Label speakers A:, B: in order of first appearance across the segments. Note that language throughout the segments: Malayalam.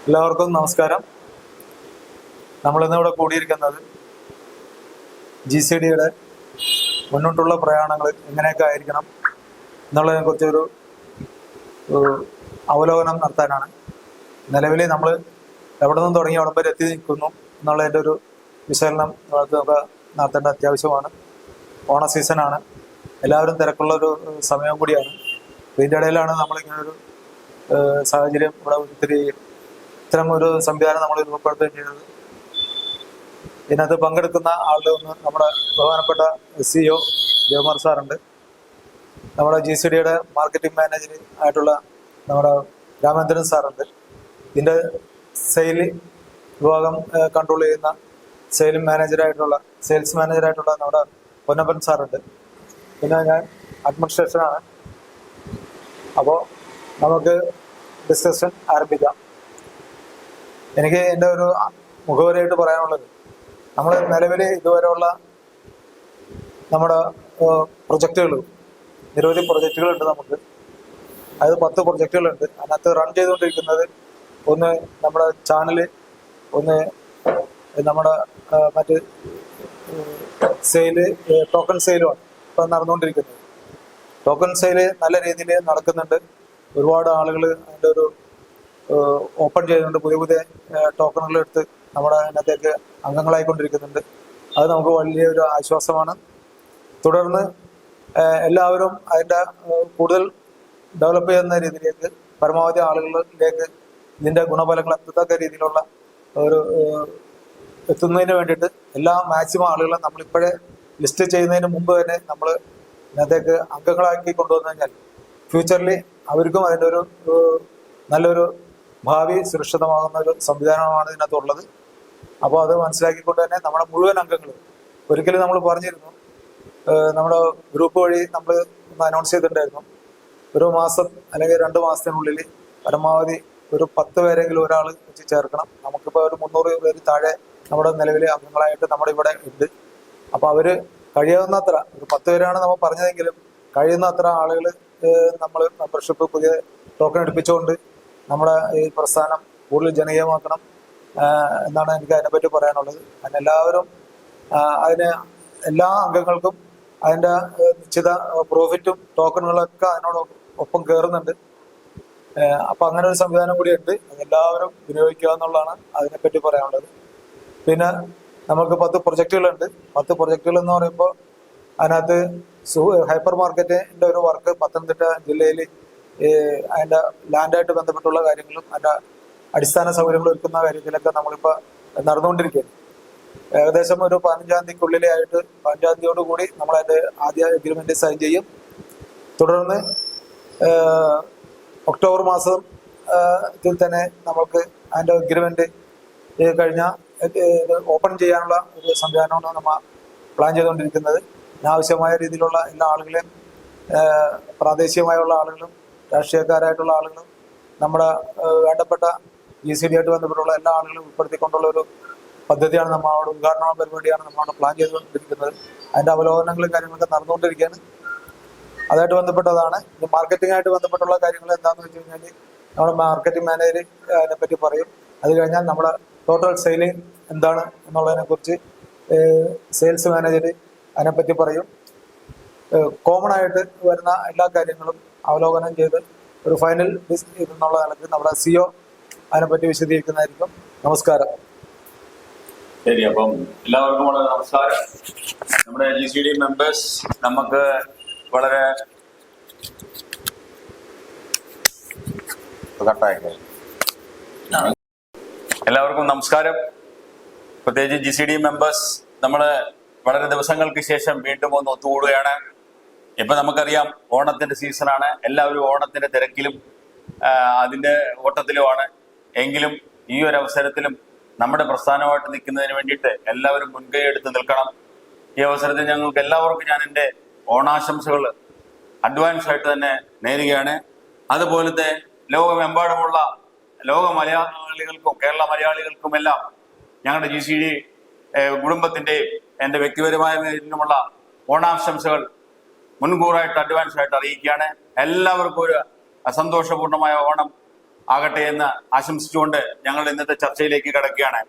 A: എല്ലാവർക്കും നമസ്കാരം. നമ്മളിന്നിവിടെ കൂടിയിരിക്കുന്നത് GCDയുടെ മുന്നോട്ടുള്ള പ്രയാണങ്ങൾ എങ്ങനെയൊക്കെ ആയിരിക്കണം എന്നുള്ളതിനെക്കുറിച്ചൊരു അവലോകനം നടത്താനാണ്. നിലവിൽ നമ്മൾ എവിടെ നിന്നും തുടങ്ങി അവിടെ വരെ എത്തി നിൽക്കുന്നു എന്നുള്ളതിൻ്റെ ഒരു വിശകലനം നമുക്ക് നടത്തേണ്ട അത്യാവശ്യമാണ്. ഓണ സീസണാണ്, എല്ലാവരും തിരക്കുള്ളൊരു സമയം കൂടിയാണ്. ഇതിൻ്റെ ഇടയിലാണ് നമ്മളിങ്ങനൊരു സാഹചര്യം ഇവിടെ ഒത്തിരി ഇത്തരം ഒരു സംവിധാനം നമ്മൾ രൂപപ്പെടുത്തുകയും ചെയ്തത്. ഇതിനകത്ത് പങ്കെടുക്കുന്ന ആളുടെ ഒന്ന് നമ്മുടെ ബഹുമാനപ്പെട്ട CEO ജയകുമാർ സാറുണ്ട്, നമ്മുടെ GCDയുടെ മാർക്കറ്റിംഗ് മാനേജർ ആയിട്ടുള്ള നമ്മുടെ രാമേന്ദ്രൻ സാറുണ്ട്, ഇതിൻ്റെ സെയിൽ വിഭാഗം കൺട്രോൾ ചെയ്യുന്ന സെയിൽസ് മാനേജറായിട്ടുള്ള നമ്മുടെ പൊന്നപ്പൻ സാറുണ്ട്, പിന്നെ ഞാൻ അഡ്മിനിസ്ട്രേഷനാണ്. അപ്പോൾ നമുക്ക് ഡിസ്കഷൻ ആരംഭിക്കാം. എനിക്ക് എൻ്റെ ഒരു മുഖവരായിട്ട് പറയാനുള്ളത്, നമ്മൾ നിലവിൽ ഇതുവരെയുള്ള നമ്മുടെ പ്രൊജക്റ്റുകൾ, നിരവധി പ്രൊജക്റ്റുകളുണ്ട് നമുക്ക്. അതായത് 10 പ്രൊജക്റ്റുകളുണ്ട്. അതിനകത്ത് റൺ ചെയ്തുകൊണ്ടിരിക്കുന്നത് ഒന്ന് നമ്മുടെ ചാനല്, ഒന്ന് നമ്മുടെ മറ്റ് സെയില്, ടോക്കൺ സെയിലുമാണ് ഇപ്പം നടന്നുകൊണ്ടിരിക്കുന്നത്. ടോക്കൺ സെയില് നല്ല രീതിയിൽ നടക്കുന്നുണ്ട്. ഒരുപാട് ആളുകൾ അതിൻ്റെ ഒരു ഓപ്പൺ ചെയ്യുന്നുണ്ട്, പുതിയ പുതിയ ടോക്കണുകൾ എടുത്ത് നമ്മുടെ അതിനകത്തേക്ക് അംഗങ്ങളായിക്കൊണ്ടിരിക്കുന്നുണ്ട്. അത് നമുക്ക് വലിയൊരു ആശ്വാസമാണ്. തുടർന്ന് എല്ലാവരും അതിൻ്റെ കൂടുതൽ ഡെവലപ്പ് ചെയ്യുന്ന രീതിയിലേക്ക്, പരമാവധി ആളുകളിലേക്ക് ഇതിൻ്റെ ഗുണഫലങ്ങൾ എത്തത്തക്ക രീതിയിലുള്ള ഒരു എത്തുന്നതിന് വേണ്ടിയിട്ട് എല്ലാ മാക്സിമം ആളുകളെ നമ്മളിപ്പോഴേ ലിസ്റ്റ് ചെയ്യുന്നതിന് മുമ്പ് തന്നെ നമ്മൾ ഇതിനകത്തേക്ക് അംഗങ്ങളാക്കി കൊണ്ടുവന്നു കഴിഞ്ഞാൽ ഫ്യൂച്ചറിൽ അവർക്കും അതിൻ്റെ ഒരു നല്ലൊരു ഭാവി സുരക്ഷിതമാകുന്ന ഒരു സംവിധാനമാണ് ഇതിനകത്തുള്ളത്. അപ്പോൾ അത് മനസ്സിലാക്കിക്കൊണ്ട് തന്നെ നമ്മുടെ മുഴുവൻ അംഗങ്ങളും, ഒരിക്കലും നമ്മൾ പറഞ്ഞിരുന്നു, നമ്മുടെ ഗ്രൂപ്പ് വഴി നമ്മൾ ഒന്ന് അനൗൺസ് ചെയ്തിട്ടുണ്ടായിരുന്നു, ഒരു മാസം അല്ലെങ്കിൽ 2 മാസത്തിനുള്ളിൽ പരമാവധി ഒരു 10 പേരെങ്കിലും ഒരാൾ വെച്ച് ചേർക്കണം. നമുക്കിപ്പോൾ ഒരു 300 പേര് താഴെ നമ്മുടെ നിലവിൽ അംഗങ്ങളായിട്ട് നമ്മുടെ ഇവിടെ ഉണ്ട്. അപ്പോൾ അവർ കഴിയാവുന്നത്ര, ഒരു 10 പേരാണ് നമ്മൾ പറഞ്ഞതെങ്കിലും കഴിയുന്നത്ര ആളുകൾ നമ്മൾ മെമ്പർഷിപ്പ് പുതിയ ടോക്കൺ എടുപ്പിച്ചുകൊണ്ട് നമ്മുടെ ഈ പ്രസ്ഥാനം കൂടുതൽ ജനകീയമാക്കണം എന്നാണ് എനിക്ക് അതിനെപ്പറ്റി പറയാനുള്ളത്. അതിനെല്ലാവരും അതിന് എല്ലാ അംഗങ്ങൾക്കും അതിൻ്റെ നിശ്ചിത പ്രോഫിറ്റും ടോക്കണുകളൊക്കെ അതിനോടൊപ്പം കയറുന്നുണ്ട്. അപ്പം അങ്ങനെ ഒരു സംവിധാനം കൂടി ഉണ്ട്. അതെല്ലാവരും വിനിയോഗിക്കുക എന്നുള്ളതാണ് അതിനെപ്പറ്റി പറയാനുള്ളത്. പിന്നെ നമുക്ക് 10 പ്രൊജക്റ്റുകളുണ്ട്. 10 പ്രൊജക്റ്റുകൾ എന്ന് പറയുമ്പോൾ അതിനകത്ത് ഹൈപ്പർ മാർക്കറ്റിൻ്റെ ഒരു വർക്ക് പത്തനംതിട്ട ജില്ലയിൽ അതിൻ്റെ ലാൻഡായിട്ട് ബന്ധപ്പെട്ടുള്ള കാര്യങ്ങളും അതിൻ്റെ അടിസ്ഥാന സൗകര്യങ്ങൾ ഒരുക്കുന്ന കാര്യത്തിലൊക്കെ നമ്മളിപ്പോൾ നടന്നുകൊണ്ടിരിക്കുകയാണ്. ഏകദേശം ഒരു 15-ാം തീയതിക്കുള്ളിലെ ആയിട്ട് 15-ാം തീയതിയോടുകൂടി നമ്മളതിൻ്റെ ആദ്യ എഗ്രിമെൻ്റ് സൈൻ ചെയ്യും. തുടർന്ന് ഒക്ടോബർ മാസത്തിൽ തന്നെ നമുക്ക് അതിൻ്റെ എഗ്രിമെൻ്റ് കഴിഞ്ഞാൽ ഓപ്പൺ ചെയ്യാനുള്ള ഒരു സംവിധാനമാണ് നമ്മൾ പ്ലാൻ ചെയ്തുകൊണ്ടിരിക്കുന്നത്. ആവശ്യമായ രീതിയിലുള്ള എല്ലാ ആളുകളെയും, പ്രാദേശികമായുള്ള ആളുകളും രാഷ്ട്രീയക്കാരായിട്ടുള്ള ആളുകളും നമ്മുടെ വേണ്ടപ്പെട്ട GCD ആയിട്ട് ബന്ധപ്പെട്ടുള്ള എല്ലാ ആളുകളും ഉൾപ്പെടുത്തിക്കൊണ്ടുള്ള ഒരു പദ്ധതിയാണ് നമ്മൾ അവിടെ, ഉദ്ഘാടന പരിപാടിയാണ് നമ്മളവിടെ പ്ലാൻ ചെയ്തുകൊണ്ടിരിക്കുന്നത്. അതിൻ്റെ അവലോകനങ്ങളും കാര്യങ്ങളൊക്കെ നടന്നുകൊണ്ടിരിക്കുകയാണ്. അതായിട്ട് ബന്ധപ്പെട്ടതാണ്. മാർക്കറ്റിംഗ് ആയിട്ട് ബന്ധപ്പെട്ടുള്ള കാര്യങ്ങൾ എന്താണെന്ന് വെച്ച് കഴിഞ്ഞാൽ നമ്മുടെ മാർക്കറ്റിംഗ് മാനേജർ അതിനെപ്പറ്റി പറയും. അത് കഴിഞ്ഞാൽ നമ്മുടെ ടോട്ടൽ സെയിലിംഗ് എന്താണ് എന്നുള്ളതിനെക്കുറിച്ച് സെയിൽസ് മാനേജർ അതിനെപ്പറ്റി പറയും. കോമൺ ആയിട്ട് വരുന്ന എല്ലാ കാര്യങ്ങളും അവലോകനം ചെയ്ത് ഒരു ഫൈനൽ എന്നുള്ള നിലയ്ക്ക് നമ്മുടെ CEO അതിനെപ്പറ്റി വിശദീകരിക്കുന്നതായിരിക്കും. നമസ്കാരം.
B: ശരി, അപ്പം എല്ലാവർക്കും വളരെ നമസ്കാരം. നമ്മുടെ GCD മെമ്പേഴ്സ് നമുക്ക് വളരെ എല്ലാവർക്കും നമസ്കാരം. പ്രത്യേകിച്ച് GCD മെമ്പേഴ്സ് നമ്മൾ വളരെ ദിവസങ്ങൾക്ക് ശേഷം വീണ്ടും ഒന്ന് ഒത്തുകൂടുകയാണ്. ഇപ്പൊ നമുക്കറിയാം, ഓണത്തിന്റെ സീസണാണ്. എല്ലാവരും ഓണത്തിന്റെ തിരക്കിലും അതിന്റെ ഓട്ടത്തിലുമാണ്. എങ്കിലും ഈ ഒരു അവസരത്തിലും നമ്മുടെ പ്രസ്ഥാനമായിട്ട് നിൽക്കുന്നതിന് വേണ്ടിയിട്ട് എല്ലാവരും മുൻകൈ എടുത്ത് നിൽക്കണം. ഈ അവസരത്തിൽ ഞങ്ങൾക്ക് എല്ലാവർക്കും ഞാൻ എൻ്റെ ഓണാശംസകൾ അഡ്വാൻസ് ആയിട്ട് തന്നെ നേരുകയാണ്. അതുപോലത്തെ ലോകമെമ്പാടുമുള്ള ലോക മലയാളികൾക്കും കേരള മലയാളികൾക്കുമെല്ലാം ഞങ്ങളുടെ GCD കുടുംബത്തിൻ്റെയും എൻ്റെ വ്യക്തിപരമായ നിന്നുമുള്ള ഓണാശംസകൾ മുൻകൂറായിട്ട് അഡ്വാൻസ് ആയിട്ട് അറിയിക്കുകയാണ്. എല്ലാവർക്കും ഒരു സന്തോഷപൂർണമായ ഓണം ആകട്ടെ എന്ന് ആശംസിച്ചുകൊണ്ട് ഞങ്ങൾ ഇന്നത്തെ ചർച്ചയിലേക്ക് കടക്കുകയാണ്.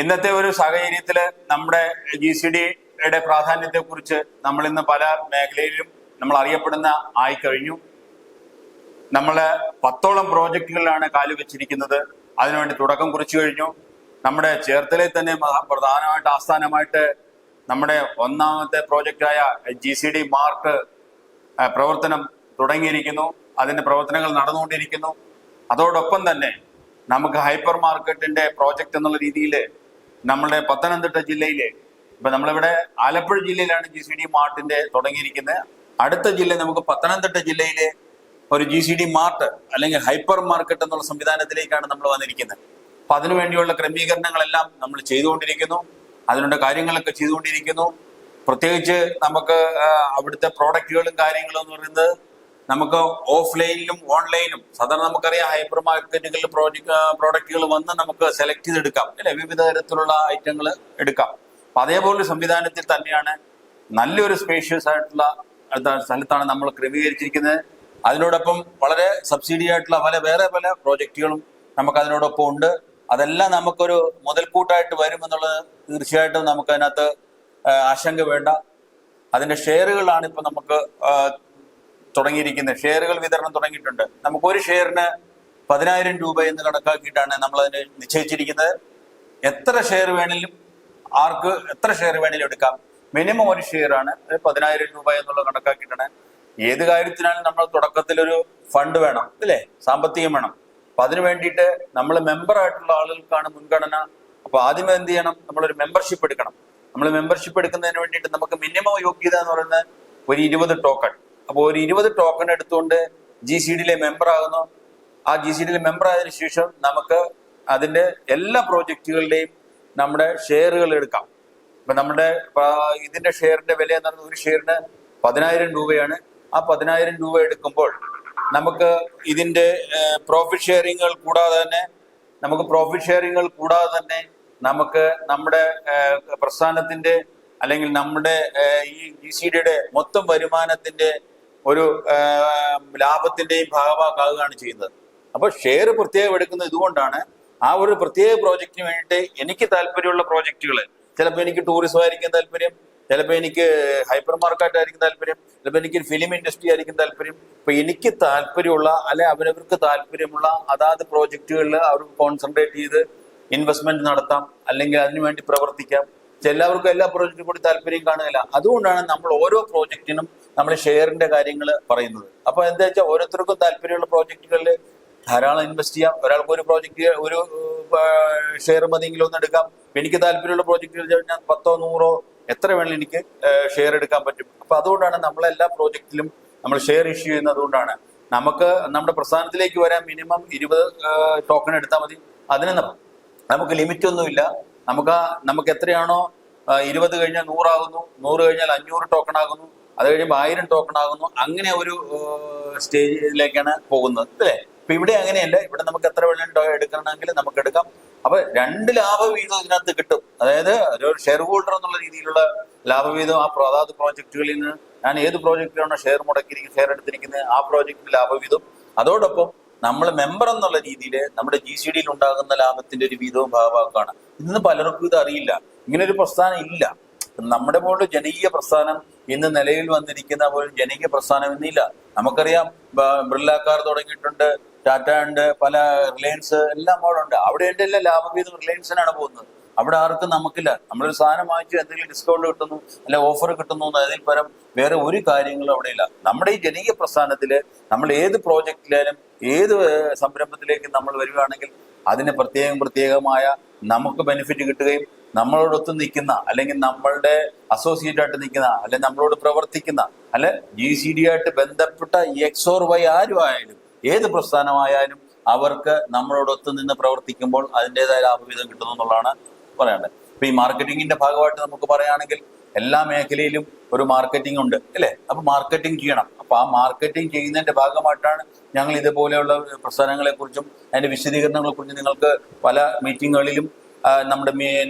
B: ഇന്നത്തെ ഒരു സാഹചര്യത്തിൽ നമ്മുടെ GCDയുടെ പ്രാധാന്യത്തെക്കുറിച്ച് നമ്മൾ ഇന്ന് പല മേഖലയിലും നമ്മൾ അറിയപ്പെടുന്ന ആയിക്കഴിഞ്ഞു. നമ്മൾ 10ഓളം പ്രോജക്റ്റുകളിലാണ് കാലുവെച്ചിരിക്കുന്നത്. അതിനുവേണ്ടി തുടക്കം കുറിച്ചു കഴിഞ്ഞു. നമ്മുടെ ചേർത്തലയിൽ തന്നെ പ്രധാനമായിട്ട് ആസ്ഥാനമായിട്ട് നമ്മുടെ ഒന്നാമത്തെ പ്രോജക്റ്റായ GCD മാർക്ക് പ്രവർത്തനം തുടങ്ങിയിരിക്കുന്നു. അതിന്റെ പ്രവർത്തനങ്ങൾ നടന്നുകൊണ്ടിരിക്കുന്നു. അതോടൊപ്പം തന്നെ നമുക്ക് ഹൈപ്പർ മാർക്കറ്റിന്റെ പ്രോജക്റ്റ് എന്നുള്ള രീതിയിൽ നമ്മുടെ പത്തനംതിട്ട ജില്ലയിലെ ഇപ്പൊ നമ്മളിവിടെ ആലപ്പുഴ ജില്ലയിലാണ് GCD മാർട്ടിന്റെ തുടങ്ങിയിരിക്കുന്നത്. അടുത്ത ജില്ല നമുക്ക് പത്തനംതിട്ട ജില്ലയിലെ ഒരു GCD മാർട്ട് അല്ലെങ്കിൽ ഹൈപ്പർ മാർക്കറ്റ് എന്നുള്ള സംവിധാനത്തിലേക്കാണ് നമ്മൾ വന്നിരിക്കുന്നത്. അപ്പൊ അതിനുവേണ്ടിയുള്ള ക്രമീകരണങ്ങളെല്ലാം നമ്മൾ ചെയ്തുകൊണ്ടിരിക്കുന്നു. അതിനുള്ള കാര്യങ്ങളൊക്കെ ചെയ്തുകൊണ്ടിരിക്കുന്നു. പ്രത്യേകിച്ച് നമുക്ക് അവിടുത്തെ പ്രോഡക്റ്റുകളും കാര്യങ്ങളും എന്ന് പറയുന്നത് നമുക്ക് ഓഫ്ലൈനിലും ഓൺലൈനും സാധാരണ നമുക്കറിയാം ഹൈപ്പർ മാർക്കറ്റുകളിൽ പ്രോഡക്റ്റുകൾ വന്ന് നമുക്ക് സെലക്ട് ചെയ്തെടുക്കാം അല്ലെ, വിവിധ തരത്തിലുള്ള ഐറ്റങ്ങൾ എടുക്കാം. അപ്പൊ അതേപോലൊരു സംവിധാനത്തിൽ തന്നെയാണ് നല്ലൊരു സ്പേഷ്യസ് ആയിട്ടുള്ള സ്ഥലത്താണ് നമ്മൾ ക്രമീകരിച്ചിരിക്കുന്നത്. അതിനോടൊപ്പം വളരെ സബ്സിഡി ആയിട്ടുള്ള വേറെ പല പ്രോജക്റ്റുകളും നമുക്ക് അതിനോടൊപ്പം ഉണ്ട്. അതെല്ലാം നമുക്കൊരു മുതൽക്കൂട്ടായിട്ട് വരുമെന്നുള്ളത് തീർച്ചയായിട്ടും നമുക്ക് അതിനകത്ത് ആശങ്ക വേണ്ട. അതിന്റെ ഷെയറുകളാണ് ഇപ്പൊ നമുക്ക് തുടങ്ങിയിരിക്കുന്നത്. ഷെയറുകൾ വിതരണം തുടങ്ങിയിട്ടുണ്ട്. നമുക്ക് ഒരു ഷെയറിന് 10,000 രൂപ എന്ന് കണക്കാക്കിയിട്ടാണ് നമ്മൾ അതിന് നിശ്ചയിച്ചിരിക്കുന്നത്. എത്ര ഷെയർ വേണേലും ആർക്ക് എത്ര ഷെയർ വേണേലും എടുക്കാം. മിനിമം ഒരു ഷെയർ ആണ് 10,000 രൂപ എന്നുള്ള കണക്കാക്കിയിട്ടാണ്. ഏത് കാര്യത്തിനാലും നമ്മൾ തുടക്കത്തിൽ ഒരു ഫണ്ട് വേണം അല്ലേ, സാമ്പത്തികം വേണം. അപ്പൊ അതിനു വേണ്ടിയിട്ട് നമ്മൾ മെമ്പർ ആയിട്ടുള്ള ആളുകൾക്കാണ് മുൻഗണന. അപ്പൊ ആദ്യമേ എന്ത് ചെയ്യണം, നമ്മളൊരു മെമ്പർഷിപ്പ് എടുക്കണം. നമ്മൾ മെമ്പർഷിപ്പ് എടുക്കുന്നതിന് വേണ്ടിയിട്ട് നമുക്ക് മിനിമം യോഗ്യത എന്ന് പറയുന്നത് ഒരു 20 ടോക്കൺ. അപ്പോൾ ഒരു 20 ടോക്കൺ എടുത്തുകൊണ്ട് GCDയിലെ മെമ്പർ ആകുന്നു. ആ GCDയിലെ മെമ്പർ ആയതിനു ശേഷം നമുക്ക് അതിന്റെ എല്ലാ പ്രോജക്റ്റുകളുടെയും നമ്മുടെ ഷെയറുകൾ എടുക്കാം. ഇപ്പൊ നമ്മുടെ ഇതിന്റെ ഷെയറിന്റെ വില എന്ന് പറയുന്നത് ഒരു ഷെയറിന് 10,000 രൂപയാണ്. ആ 10,000 രൂപ എടുക്കുമ്പോൾ നമുക്ക് ഇതിന്റെ പ്രോഫിറ്റ് ഷെയറിങ്ങുകൾ കൂടാതെ തന്നെ നമുക്ക് നമ്മുടെ പ്രസ്ഥാനത്തിന്റെ അല്ലെങ്കിൽ നമ്മുടെ ഈ GCDയുടെ മൊത്തം വരുമാനത്തിന്റെ ഒരു ലാഭത്തിന്റെയും ഭാഗമാക്കുകയാണ് ചെയ്യുന്നത്. അപ്പൊ ഷെയർ പ്രത്യേകം എടുക്കുന്നത് ഇതുകൊണ്ടാണ്. ആ ഒരു പ്രത്യേക പ്രോജക്റ്റിന് വേണ്ടിയിട്ട് എനിക്ക് താല്പര്യമുള്ള പ്രോജക്റ്റുകൾ, ചിലപ്പോൾ എനിക്ക് ടൂറിസം ആയിരിക്കും താല്പര്യം, ചിലപ്പോൾ എനിക്ക് ഹൈപ്പർ മാർക്കറ്റ് ആയിരിക്കും താല്പര്യം, ചിലപ്പോൾ എനിക്ക് ഫിലിം ഇൻഡസ്ട്രി ആയിരിക്കും താല്പര്യം. അപ്പൊ എനിക്ക് താല്പര്യമുള്ള അല്ലെ അവരവർക്ക് താല്പര്യമുള്ള അതാത് പ്രോജക്റ്റുകളിൽ അവർക്ക് കോൺസെൻട്രേറ്റ് ചെയ്ത് ഇൻവെസ്റ്റ്മെന്റ് നടത്താം, അല്ലെങ്കിൽ അതിനുവേണ്ടി പ്രവർത്തിക്കാം. എല്ലാവർക്കും എല്ലാ പ്രോജക്റ്റിനും കൂടി താല്പര്യം കാണുകയില്ല. അതുകൊണ്ടാണ് നമ്മൾ ഓരോ പ്രോജക്റ്റിനും നമ്മൾ ഷെയറിന്റെ കാര്യങ്ങൾ പറയുന്നത്. അപ്പൊ എന്താ വെച്ചാൽ ഓരോരുത്തർക്കും താല്പര്യമുള്ള പ്രോജക്റ്റുകളിൽ ധാരാളം ഇൻവെസ്റ്റ് ചെയ്യാം. ഒരാൾക്ക് ഒരു പ്രോജക്റ്റ് ഒരു ഷെയർ മതിയെങ്കിലും ഒന്ന് എടുക്കാം. എനിക്ക് താല്പര്യമുള്ള പ്രോജക്റ്റുകൾ ഞാൻ 10ഓ 100ഓ എത്ര വേണമെങ്കിലും എനിക്ക് ഷെയർ എടുക്കാൻ പറ്റും. അപ്പൊ അതുകൊണ്ടാണ് നമ്മളെല്ലാ പ്രോജക്റ്റിലും നമ്മൾ ഷെയർ ഇഷ്യൂ ചെയ്യുന്നത്. അതുകൊണ്ടാണ് നമുക്ക് നമ്മുടെ പ്രസ്ഥാനത്തിലേക്ക് വരാൻ മിനിമം 20 ടോക്കൺ എടുത്താൽ മതി. അതിന് നമുക്ക് ലിമിറ്റ് ഒന്നുമില്ല. നമുക്ക് എത്രയാണോ 20 കഴിഞ്ഞാൽ 100 ആകുന്നു, 100 കഴിഞ്ഞാൽ 500 ടോക്കൺ ആകുന്നു, അത് കഴിയുമ്പോൾ 1000 ടോക്കൺ ആകുന്നു. അങ്ങനെ ഒരു സ്റ്റേജിലേക്കാണ് പോകുന്നത് അല്ലേ. അപ്പൊ ഇവിടെ അങ്ങനെയല്ല. ഇവിടെ നമുക്ക് എത്ര വേണം എടുക്കണമെങ്കിൽ നമുക്ക് എടുക്കാം. അപ്പൊ 2 ലാഭവീതം ഇതിനകത്ത് കിട്ടും. അതായത് ഒരു ഷെയർ ഹോൾഡർ എന്നുള്ള രീതിയിലുള്ള ലാഭവീതം അതാത് പ്രോജക്റ്റുകളിൽ നിന്ന് ഞാൻ ഏത് പ്രോജക്റ്റിലാണോ ഷെയർ ഷെയർ എടുത്തിരിക്കുന്നത് ആ പ്രോജക്റ്റ് ലാഭവീതം. അതോടൊപ്പം നമ്മൾ മെമ്പർ എന്നുള്ള രീതിയിൽ നമ്മുടെ GCDയിൽ ഉണ്ടാകുന്ന ലാഭത്തിന്റെ ഒരു വീതവും ഭാഗമാക്കുകയാണ്. ഇന്ന് പലർക്കും ഇത് അറിയില്ല. ഇങ്ങനെ ഒരു പ്രസ്ഥാനം ഇല്ല. നമ്മുടെ പോലുള്ള ജനകീയ പ്രസ്ഥാനം ഇന്ന് നിലയിൽ വന്നിരിക്കുന്ന പോലെ ജനകീയ പ്രസ്ഥാനം ഇന്നില്ല. നമുക്കറിയാം ബിർള കാർ തുടങ്ങിയിട്ടുണ്ട്, ടാറ്റ ഉണ്ട്, പല റിലയൻസ് എല്ലാം അവിടെ ഉണ്ട്. അവിടെ എൻ്റെ എല്ലാം ലാഭവീതം റിലയൻസിനാണ് പോകുന്നത്. അവിടെ ആർക്കും നമുക്കില്ല. നമ്മളൊരു സാധനം വാങ്ങിച്ചു എന്തെങ്കിലും ഡിസ്കൗണ്ട് കിട്ടുന്നു അല്ലെ ഓഫർ കിട്ടുന്നു, അതിൽ പരം വേറെ ഒരു കാര്യങ്ങളും അവിടെ ഇല്ല. നമ്മുടെ ഈ ജനകീയ പ്രസ്ഥാനത്തില് നമ്മൾ ഏത് പ്രോജക്റ്റിലായാലും ഏത് സംരംഭത്തിലേക്ക് നമ്മൾ വരികയാണെങ്കിൽ അതിന് പ്രത്യേകമായ നമുക്ക് ബെനിഫിറ്റ് കിട്ടുകയും നമ്മളോടൊത്ത് നിൽക്കുന്ന അല്ലെങ്കിൽ നമ്മളുടെ അസോസിയേറ്റ് ആയിട്ട് നിൽക്കുന്ന അല്ലെങ്കിൽ നമ്മളോട് പ്രവർത്തിക്കുന്ന അല്ലെ GCD ആയിട്ട് ബന്ധപ്പെട്ട XOR ആരും ആയാലും ഏത് പ്രസ്ഥാനമായാലും അവർക്ക് നമ്മളോടൊത്ത് നിന്ന് പ്രവർത്തിക്കുമ്പോൾ അതിൻ്റെതായ ലാഭവിധം കിട്ടുന്നു എന്നുള്ളതാണ് പറയാനുള്ളത്. ഇപ്പൊ ഈ മാർക്കറ്റിങ്ങിന്റെ ഭാഗമായിട്ട് നമുക്ക് പറയുകയാണെങ്കിൽ എല്ലാ മേഖലയിലും ഒരു മാർക്കറ്റിംഗ് ഉണ്ട് അല്ലേ. അപ്പൊ മാർക്കറ്റിംഗ് ചെയ്യണം. അപ്പൊ ആ മാർക്കറ്റിംഗ് ചെയ്യുന്നതിന്റെ ഭാഗമായിട്ടാണ് ഞങ്ങൾ ഇതുപോലെയുള്ള പ്രസ്ഥാനങ്ങളെ കുറിച്ചും അതിന്റെ വിശദീകരണങ്ങളെ കുറിച്ചും നിങ്ങൾക്ക് പല മീറ്റിങ്ങുകളിലും നമ്മുടെ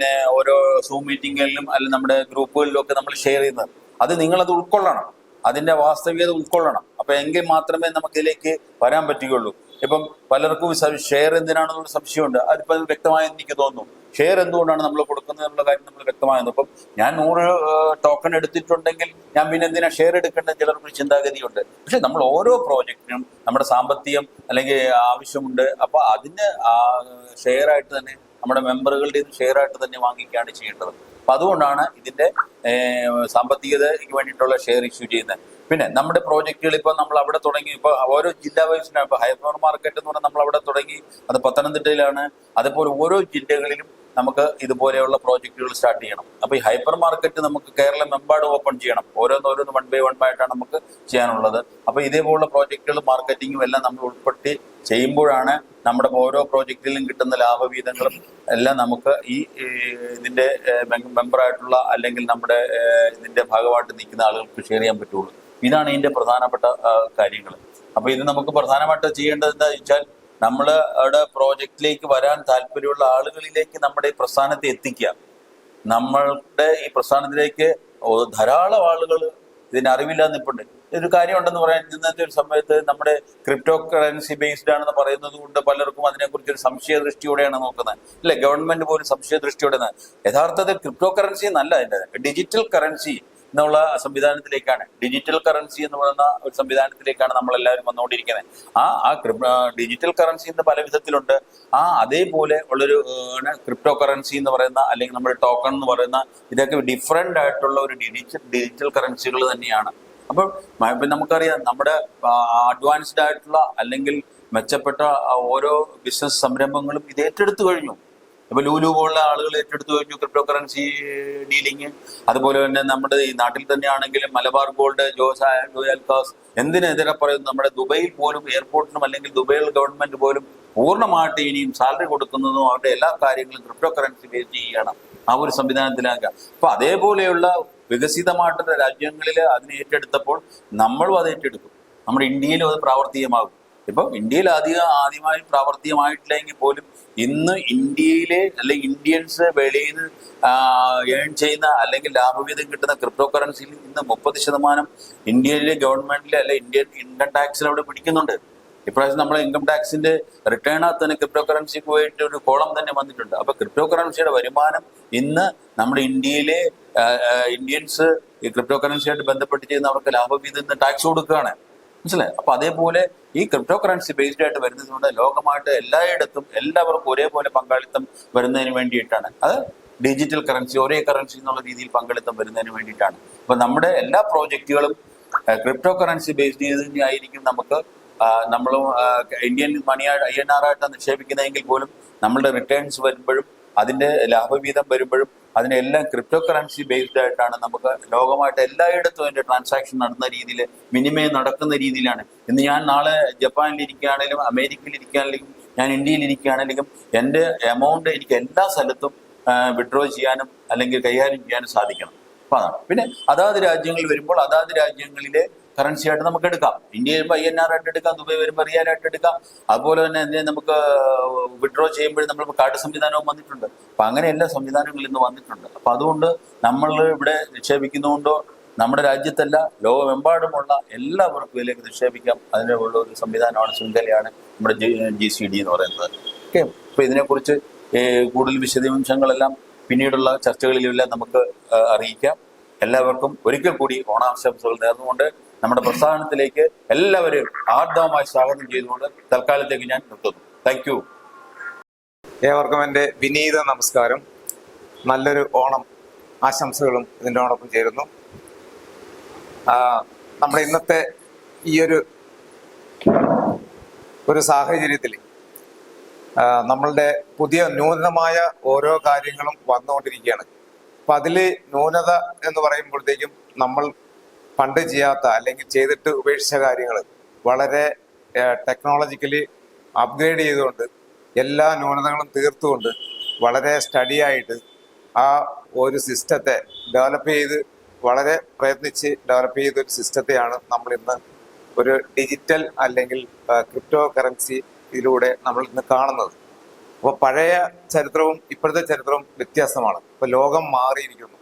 B: ഓരോ സൂം മീറ്റിങ്ങുകളിലും അല്ലെങ്കിൽ നമ്മുടെ ഗ്രൂപ്പുകളിലും ഒക്കെ നമ്മൾ ഷെയർ ചെയ്യുന്നത്. അത് നിങ്ങളത് ഉൾക്കൊള്ളണം, അതിന്റെ വാസ്തവികത ഉൾക്കൊള്ളണം. അപ്പൊ എങ്കിൽ മാത്രമേ നമുക്ക് ഇതിലേക്ക് വരാൻ പറ്റുകയുള്ളൂ. ഇപ്പം പലർക്കും ഷെയർ എന്തിനാണെന്നുള്ള സംശയമുണ്ട്. അതിപ്പോൾ വ്യക്തമായി എനിക്ക് തോന്നുന്നു. ഷെയർ എന്തുകൊണ്ടാണ് നമ്മൾ കൊടുക്കുന്നത് എന്നുള്ള കാര്യം നമ്മൾ വ്യക്തമായിരുന്നു. ഇപ്പം ഞാൻ 100 ടോക്കൺ എടുത്തിട്ടുണ്ടെങ്കിൽ ഞാൻ പിന്നെ എന്തിനാ ഷെയർ എടുക്കേണ്ട ചിലർക്ക് ചിന്താഗതിയുണ്ട്. പക്ഷെ നമ്മൾ ഓരോ പ്രോജക്റ്റിനും നമ്മുടെ സാമ്പത്തികം അല്ലെങ്കിൽ ആവശ്യമുണ്ട്. അപ്പൊ അതിന് ഷെയർ ആയിട്ട് തന്നെ നമ്മുടെ മെമ്പറുകളുടെ ഷെയർ ആയിട്ട് തന്നെ വാങ്ങിക്കുകയാണ് ചെയ്യേണ്ടത്. അപ്പൊ അതുകൊണ്ടാണ് ഇതിന്റെ സാമ്പത്തികതയ്ക്ക് വേണ്ടിയിട്ടുള്ള ഷെയർ ഇഷ്യൂ ചെയ്യുന്നത്. പിന്നെ നമ്മുടെ പ്രോജക്റ്റുകൾ ഇപ്പൊ നമ്മൾ അവിടെ തുടങ്ങി, ഇപ്പൊ ഓരോ ജില്ലാ വൈസിനാണ്. ഇപ്പൊ ഹൈപ്പർ മാർക്കറ്റ് എന്ന് പറഞ്ഞാൽ നമ്മൾ അവിടെ തുടങ്ങി, അത് പത്തനംതിട്ടയിലാണ്. അതുപോലെ ഓരോ ജില്ലകളിലും നമുക്ക് ഇതുപോലെയുള്ള പ്രോജക്റ്റുകൾ സ്റ്റാർട്ട് ചെയ്യണം. അപ്പൊ ഈ ഹൈപ്പർ മാർക്കറ്റ് നമുക്ക് കേരളമെമ്പാടും ഓപ്പൺ ചെയ്യണം. ഓരോന്ന് 1 by 1 ആയിട്ടാണ് നമുക്ക് ചെയ്യാനുള്ളത്. അപ്പൊ ഇതേപോലുള്ള പ്രോജക്റ്റുകൾ മാർക്കറ്റിങ്ങും എല്ലാം നമ്മൾ ഉൾപ്പെടുത്തി ചെയ്യുമ്പോഴാണ് നമ്മുടെ ഓരോ പ്രോജക്റ്റിലും കിട്ടുന്ന ലാഭവീതങ്ങളും എല്ലാം നമുക്ക് ഇതിന്റെ മെമ്പറായിട്ടുള്ള അല്ലെങ്കിൽ നമ്മുടെ ഇതിന്റെ ഭാഗമായിട്ട് നിൽക്കുന്ന ആളുകൾക്ക് ഷെയർ ചെയ്യാൻ പറ്റുള്ളൂ. ഇതാണ് ഇതിന്റെ പ്രധാനപ്പെട്ട കാര്യങ്ങൾ. അപ്പൊ ഇത് നമുക്ക് പ്രധാനമായിട്ട് ചെയ്യേണ്ടത് എന്താ വെച്ചാൽ, നമ്മളുടെ പ്രോജക്റ്റിലേക്ക് വരാൻ താല്പര്യമുള്ള ആളുകളിലേക്ക് നമ്മുടെ ഈ പ്രസ്ഥാനത്തെ എത്തിക്കുക. നമ്മളുടെ ഈ പ്രസ്ഥാനത്തിലേക്ക് ധാരാളം ആളുകൾ ഇതിന് അറിവില്ലാതെ നിൽപ്പുണ്ട്. ഒരു കാര്യം ഉണ്ടെന്ന് പറയാൻ, ഇന്നത്തെ ഒരു സമയത്ത് നമ്മുടെ ക്രിപ്റ്റോ കറൻസി ബേസ്ഡ് ആണെന്ന് പറയുന്നത് കൊണ്ട് പലർക്കും അതിനെക്കുറിച്ച് ഒരു സംശയദൃഷ്ടിയോടെയാണ് നോക്കുന്നത്. അല്ലെ, ഗവൺമെന്റ് പോലും സംശയദൃഷ്ടിയോടെ. യഥാർത്ഥത്തിൽ ക്രിപ്റ്റോ കറൻസി എന്നല്ല, അതിൻ്റെ ഡിജിറ്റൽ കറൻസി എന്നുള്ള സംവിധാനത്തിലേക്കാണ്, ഡിജിറ്റൽ കറൻസി എന്ന് പറയുന്ന ഒരു സംവിധാനത്തിലേക്കാണ് നമ്മളെല്ലാവരും വന്നുകൊണ്ടിരിക്കുന്നത്. ഡിജിറ്റൽ കറൻസി എന്ന് പല വിധത്തിലുണ്ട്. അതേപോലെ ഉള്ളൊരു ക്രിപ്റ്റോ കറൻസി എന്ന് പറയുന്ന, അല്ലെങ്കിൽ നമ്മുടെ ടോക്കൺ എന്ന് പറയുന്ന, ഇതൊക്കെ ഡിഫറെന്റ് ആയിട്ടുള്ള ഒരു ഡിജിറ്റൽ കറൻസികൾ തന്നെയാണ്. അപ്പോൾ നമുക്കറിയാം, നമ്മുടെ അഡ്വാൻസ്ഡ് ആയിട്ടുള്ള അല്ലെങ്കിൽ മെച്ചപ്പെട്ട ഓരോ ബിസിനസ് സംരംഭങ്ങളും ഇത് ഏറ്റെടുത്തു കഴിഞ്ഞു. ഇപ്പൊ ലൂലു പോലുള്ള ആളുകൾ ഏറ്റെടുത്തു കഴിഞ്ഞു ക്രിപ്റ്റോ കറൻസി ഡീലിങ്. അതുപോലെ തന്നെ നമ്മുടെ ഈ നാട്ടിൽ തന്നെയാണെങ്കിലും മലബാർ ഗോൾഡ്, ജോയാൽക്കാസ്, എന്തിനെതിരെ പറയുന്നു, നമ്മുടെ ദുബൈയിൽ പോലും എയർപോർട്ടിനും അല്ലെങ്കിൽ ദുബൈയിൽ ഗവൺമെന്റ് പോലും പൂർണ്ണമായിട്ട് ഇനിയും സാലറി കൊടുക്കുന്നതും അവരുടെ എല്ലാ കാര്യങ്ങളും ക്രിപ്റ്റോ കറൻസി ബേസ് ചെയ്യുകയാണ്, ആ ഒരു സംവിധാനത്തിലാക്കുക. അപ്പൊ അതേപോലെയുള്ള വികസിതമായിട്ടുള്ള രാജ്യങ്ങളിൽ അതിനെ ഏറ്റെടുത്തപ്പോൾ നമ്മളും അത് ഏറ്റെടുക്കും. നമ്മുടെ ഇന്ത്യയിലും അത് പ്രാവർത്തികമാകും. ഇപ്പൊ ഇന്ത്യയിൽ ആദ്യമായി പ്രാവർത്തികമായിട്ടില്ലെങ്കിൽ പോലും ഇന്ന് ഇന്ത്യയിലെ അല്ലെങ്കിൽ ഇന്ത്യൻസ് വെളിയിൽ ഏൺ ചെയ്യുന്ന അല്ലെങ്കിൽ ലാഭവിഹിതം കിട്ടുന്ന ക്രിപ്റ്റോ കറൻസിയിൽ ഇന്ന് 30% ഇന്ത്യയിലെ ഗവൺമെന്റിലെ അല്ലെ ഇന്ത്യൻ ഇൻകം ടാക്സിൽ അവിടെ പിടിക്കുന്നുണ്ട്. ഇപ്രാവശ്യം നമ്മളെ ഇൻകം ടാക്സിന്റെ റിട്ടേണകത്ത് തന്നെ ക്രിപ്റ്റോ കറൻസിക്ക് പോയിട്ട് ഒരു കോളം തന്നെ വന്നിട്ടുണ്ട്. അപ്പൊ ക്രിപ്റ്റോ കറൻസിയുടെ വരുമാനം ഇന്ന് നമ്മുടെ ഇന്ത്യയിലെ ഇന്ത്യൻസ് ഈ ക്രിപ്റ്റോ കറൻസിയായിട്ട് ബന്ധപ്പെട്ട് ചെയ്യുന്ന അവർക്ക് ലാഭവിഹിതം ടാക്സ് കൊടുക്കുകയാണ്. മനസ്സിലായി? അപ്പൊ അതേപോലെ ഈ ക്രിപ്റ്റോ കറൻസി ബേസ്ഡ് ആയിട്ട് വരുന്നതുകൊണ്ട് ലോകമായിട്ട് എല്ലായിടത്തും എല്ലാവർക്കും ഒരേപോലെ പങ്കാളിത്തം വരുന്നതിന് വേണ്ടിയിട്ടാണ്. അത് ഡിജിറ്റൽ കറൻസി, ഒരേ കറൻസി എന്നുള്ള രീതിയിൽ പങ്കാളിത്തം വരുന്നതിന് വേണ്ടിയിട്ടാണ്. അപ്പൊ നമ്മുടെ എല്ലാ പ്രോജക്റ്റുകളും ക്രിപ്റ്റോ കറൻസി ബേസ്ഡ് ചെയ്ത് തന്നെയായിരിക്കും. നമ്മളും ഇന്ത്യൻ മണിയായിട്ട് INR ആയിട്ടാണ് നിക്ഷേപിക്കുന്നതെങ്കിൽ പോലും നമ്മളുടെ റിട്ടേൺസ് വരുമ്പോഴും അതിന്റെ ലാഭവീതം വരുമ്പോഴും അതിനെല്ലാം ക്രിപ്റ്റോ കറൻസി ബേസ്ഡ് ആയിട്ടാണ്. നമുക്ക് ലോകമായിട്ട് എല്ലായിടത്തും അതിന്റെ ട്രാൻസാക്ഷൻ നടന്ന രീതിയിൽ, വിനിമയം നടക്കുന്ന രീതിയിലാണ്. ഇന്ന് ഞാൻ നാളെ ജപ്പാനിൽ ഇരിക്കുകയാണെങ്കിലും അമേരിക്കയിൽ ഇരിക്കുകയാണെങ്കിലും ഞാൻ ഇന്ത്യയിൽ ഇരിക്കുകയാണെങ്കിലും എൻ്റെ എമൗണ്ട് എനിക്ക് എല്ലാ സ്ഥലത്തും വിഡ്രോ ചെയ്യാനും അല്ലെങ്കിൽ കൈകാര്യം ചെയ്യാനും സാധിക്കണം. അപ്പൊ അതാണ്. പിന്നെ അതാത് രാജ്യങ്ങളിൽ വരുമ്പോൾ അതാത് രാജ്യങ്ങളിലെ കറൻസി ആയിട്ട് നമുക്ക് എടുക്കാം. ഇന്ത്യയിൽ വരുമ്പോൾ INR ആയിട്ട് എടുക്കാം, ദുബൈ വരുമ്പോൾ റിയാലായിട്ട് എടുക്കാം. അതുപോലെ തന്നെ നമുക്ക് വിഡ്രോ ചെയ്യുമ്പോഴും നമ്മൾ കാർഡ് സംവിധാനവും വന്നിട്ടുണ്ട്. അപ്പൊ അങ്ങനെ എല്ലാ സംവിധാനങ്ങളും ഇന്ന് വന്നിട്ടുണ്ട്. അപ്പൊ അതുകൊണ്ട് നമ്മൾ ഇവിടെ നിക്ഷേപിക്കുന്നതുകൊണ്ടോ നമ്മുടെ രാജ്യത്തല്ല ലോകമെമ്പാടുമുള്ള എല്ലാവർക്കും ഇതിലേക്ക് നിക്ഷേപിക്കാം. അതിനുള്ള ഒരു സംവിധാനമാണ്, ശൃംഖലയാണ് നമ്മുടെ GCD എന്ന് പറയുന്നത്. ഓക്കെ, അപ്പൊ ഇതിനെക്കുറിച്ച് കൂടുതൽ വിശദാംശങ്ങളെല്ലാം പിന്നീടുള്ള ചർച്ചകളിലെല്ലാം നമുക്ക് അറിയിക്കാം. എല്ലാവർക്കും ഒരിക്കൽ കൂടി ഓണാശംസകൾ നേർന്നുകൊണ്ട് നമ്മുടെ പ്രസ്ഥാനത്തിലേക്ക് എല്ലാവരും ആർദ്രമായി സ്വാഗതം ചെയ്തുകൊണ്ട് തൽക്കാലത്തേക്ക് ഞാൻ നിർത്തുന്നു. Thank you.
C: ഏവർക്കും എൻ്റെ വിനീത നമസ്കാരം. നല്ലൊരു ഓണം ആശംസകളും ഇതിൻ്റെയോടൊപ്പം ചേരുന്നു. നമ്മുടെ ഇന്നത്തെ ഈ ഒരു സാഹചര്യത്തിൽ നമ്മളുടെ പുതിയ നൂതനമായ ഓരോ കാര്യങ്ങളും വന്നുകൊണ്ടിരിക്കുകയാണ്. അപ്പം അതിൽ ന്യൂനത എന്ന് പറയുമ്പോഴത്തേക്കും നമ്മൾ പണ്ട് ചെയ്യാത്ത അല്ലെങ്കിൽ ചെയ്തിട്ട് ഉപേക്ഷിച്ച കാര്യങ്ങൾ വളരെ ടെക്നോളജിക്കലി അപ്ഗ്രേഡ് ചെയ്തുകൊണ്ട് എല്ലാ ന്യൂനതകളും തീർത്തുകൊണ്ട് വളരെ സ്റ്റഡിയായിട്ട് ആ ഒരു സിസ്റ്റത്തെ ഡെവലപ്പ് ചെയ്ത് വളരെ പ്രയത്നിച്ച് ഡെവലപ്പ് ചെയ്തൊരു സിസ്റ്റത്തെയാണ് നമ്മൾ ഇന്ന് ഒരു ഡിജിറ്റൽ അല്ലെങ്കിൽ ക്രിപ്റ്റോ കറൻസി ഇതിലൂടെ നമ്മൾ ഇന്ന് കാണുന്നത്. അപ്പോൾ പഴയ ചരിത്രവും ഇപ്പോഴത്തെ ചരിത്രവും വ്യത്യാസമാണ്. ഇപ്പോൾ ലോകം മാറിയിരിക്കുന്നു.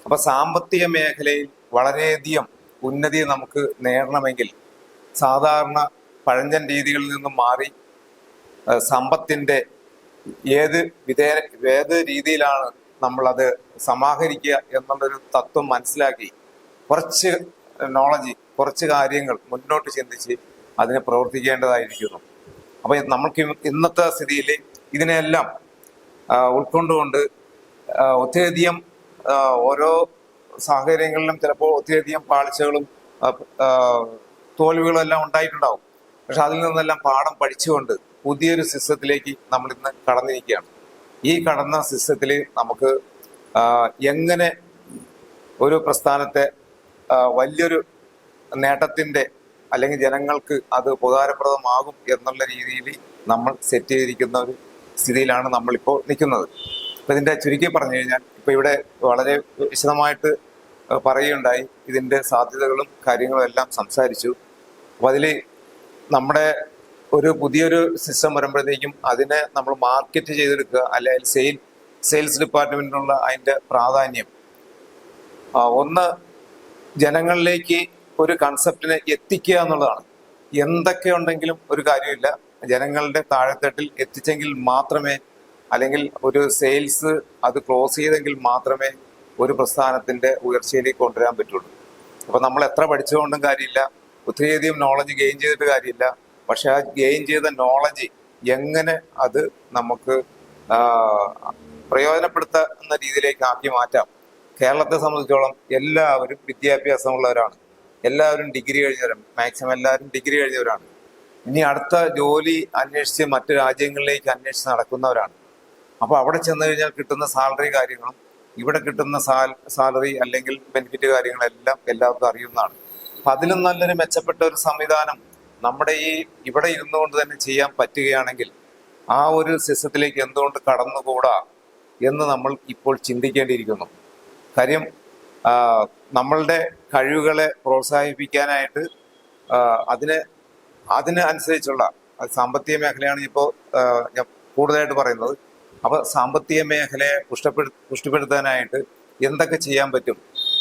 C: അപ്പോൾ സാമ്പത്തിക മേഖലയിൽ വളരെയധികം ഉന്നതി നമുക്ക് നേടണമെങ്കിൽ സാധാരണ പഴഞ്ചൻ രീതികളിൽ നിന്നും മാറി സമ്പത്തിന്റെ ഏത് രീതിയിലാണ് നമ്മളത് സമാഹരിക്കുക എന്നുള്ളൊരു തത്വം മനസ്സിലാക്കി കുറച്ച് നോളജ്, കുറച്ച് കാര്യങ്ങൾ മുന്നോട്ട് ചിന്തിച്ച് അതിനെ പ്രവർത്തിക്കേണ്ടതായിരിക്കുന്നു. അപ്പൊ നമ്മൾക്ക് ഇന്നത്തെ സ്ഥിതിയിൽ ഇതിനെല്ലാം ഉൾക്കൊണ്ടുകൊണ്ട് ഒത്തിരിയധികം ഓരോ സാഹചര്യങ്ങളിലും ചിലപ്പോൾ ഒത്തിരിയധികം പാളിച്ചകളും തോൽവികളും എല്ലാം ഉണ്ടായിട്ടുണ്ടാവും. പക്ഷെ അതിൽ നിന്നെല്ലാം പാഠം പഠിച്ചുകൊണ്ട് പുതിയൊരു സിസ്റ്റത്തിലേക്ക് നമ്മൾ ഇന്ന് കടന്നിരിക്കുകയാണ്. ഈ കടന്ന സിസ്റ്റത്തിൽ നമുക്ക് എങ്ങനെ ഒരു പ്രസ്ഥാനത്തെ വലിയൊരു നേട്ടത്തിന്റെ അല്ലെങ്കിൽ ജനങ്ങൾക്ക് അത് ഉപകാരപ്രദമാകും എന്നുള്ള രീതിയിൽ നമ്മൾ സെറ്റ് ചെയ്തിരിക്കുന്ന ഒരു സ്ഥിതിയിലാണ് നമ്മളിപ്പോൾ നിൽക്കുന്നത്. അപ്പൊ ഇതിന്റെ ചുരുക്കി പറഞ്ഞു കഴിഞ്ഞാൽ ഇപ്പൊ ഇവിടെ വളരെ വിശദമായിട്ട് പറയുകയുണ്ടായി, ഇതിന്റെ സാധ്യതകളും കാര്യങ്ങളും എല്ലാം സംസാരിച്ചു. അപ്പൊ അതിൽ നമ്മുടെ ഒരു പുതിയൊരു സിസ്റ്റം വരുമ്പോഴത്തേക്കും അതിനെ നമ്മൾ മാർക്കറ്റ് ചെയ്തെടുക്കുക, അല്ലെങ്കിൽ സെയിൽസ് ഡിപ്പാർട്ട്മെന്റിനുള്ള അതിന്റെ പ്രാധാന്യം, ഒന്ന് ജനങ്ങളിലേക്ക് ഒരു കൺസെപ്റ്റിനെ എത്തിക്കുക എന്നുള്ളതാണ്. എന്തൊക്കെ ഉണ്ടെങ്കിലും ഒരു കാര്യമില്ല, ജനങ്ങളുടെ താഴെത്തട്ടിൽ എത്തിച്ചെങ്കിൽ മാത്രമേ, അല്ലെങ്കിൽ ഒരു സെയിൽസ് അത് ക്ലോസ് ചെയ്തെങ്കിൽ മാത്രമേ ഒരു പ്രസ്ഥാനത്തിന്റെ ഉയർച്ചയിലേക്ക് കൊണ്ടുവരാൻ പറ്റുള്ളൂ. അപ്പൊ നമ്മൾ എത്ര പഠിച്ചുകൊണ്ടും കാര്യമില്ല, ഒത്തിരിയധികം നോളജ് ഗെയിൻ ചെയ്തിട്ട് കാര്യമില്ല. പക്ഷെ ആ ഗെയിൻ ചെയ്ത നോളജ് എങ്ങനെ അത് നമുക്ക് പ്രയോജനപ്പെടുത്തുന്ന രീതിയിലേക്ക് ആക്കി മാറ്റാം. കേരളത്തെ സംബന്ധിച്ചോളം എല്ലാവരും വിദ്യാഭ്യാസമുള്ളവരാണ്, എല്ലാവരും ഡിഗ്രി കഴിഞ്ഞവരാണ്, മാക്സിമം എല്ലാവരും ഡിഗ്രി കഴിഞ്ഞവരാണ്. ഇനി അടുത്ത ജോലി അന്വേഷിച്ച് മറ്റു രാജ്യങ്ങളിലേക്ക് അന്വേഷിച്ച് നടക്കുന്നവരാണ്. അപ്പൊ അവിടെ ചെന്ന് കഴിഞ്ഞാൽ കിട്ടുന്ന സാലറി കാര്യങ്ങളും ഇവിടെ കിട്ടുന്ന സാലറി അല്ലെങ്കിൽ ബെനിഫിറ്റ് കാര്യങ്ങളെല്ലാം എല്ലാവർക്കും അറിയുന്നതാണ്. അപ്പൊ അതിലും നല്ലൊരു മെച്ചപ്പെട്ട ഒരു സംവിധാനം നമ്മുടെ ഇവിടെ ഇരുന്നുകൊണ്ട് തന്നെ ചെയ്യാൻ പറ്റുകയാണെങ്കിൽ ആ ഒരു സിസ്റ്റത്തിലേക്ക് എന്തുകൊണ്ട് കടന്നുകൂടാ എന്ന് നമ്മൾ ഇപ്പോൾ ചിന്തിക്കേണ്ടിയിരിക്കുന്നു. കാര്യം നമ്മളുടെ കഴിവുകളെ പ്രോത്സാഹിപ്പിക്കാനായിട്ട് അതിന് അനുസരിച്ചുള്ള സാമ്പത്തിക മേഖലയാണ് ഇപ്പോൾ ഞാൻ കൂടുതലായിട്ട് പറയുന്നത്. അപ്പൊ സാമ്പത്തിക മേഖലയെ പുഷ്ടിപ്പെടുത്താനായിട്ട് എന്തൊക്കെ ചെയ്യാൻ പറ്റും,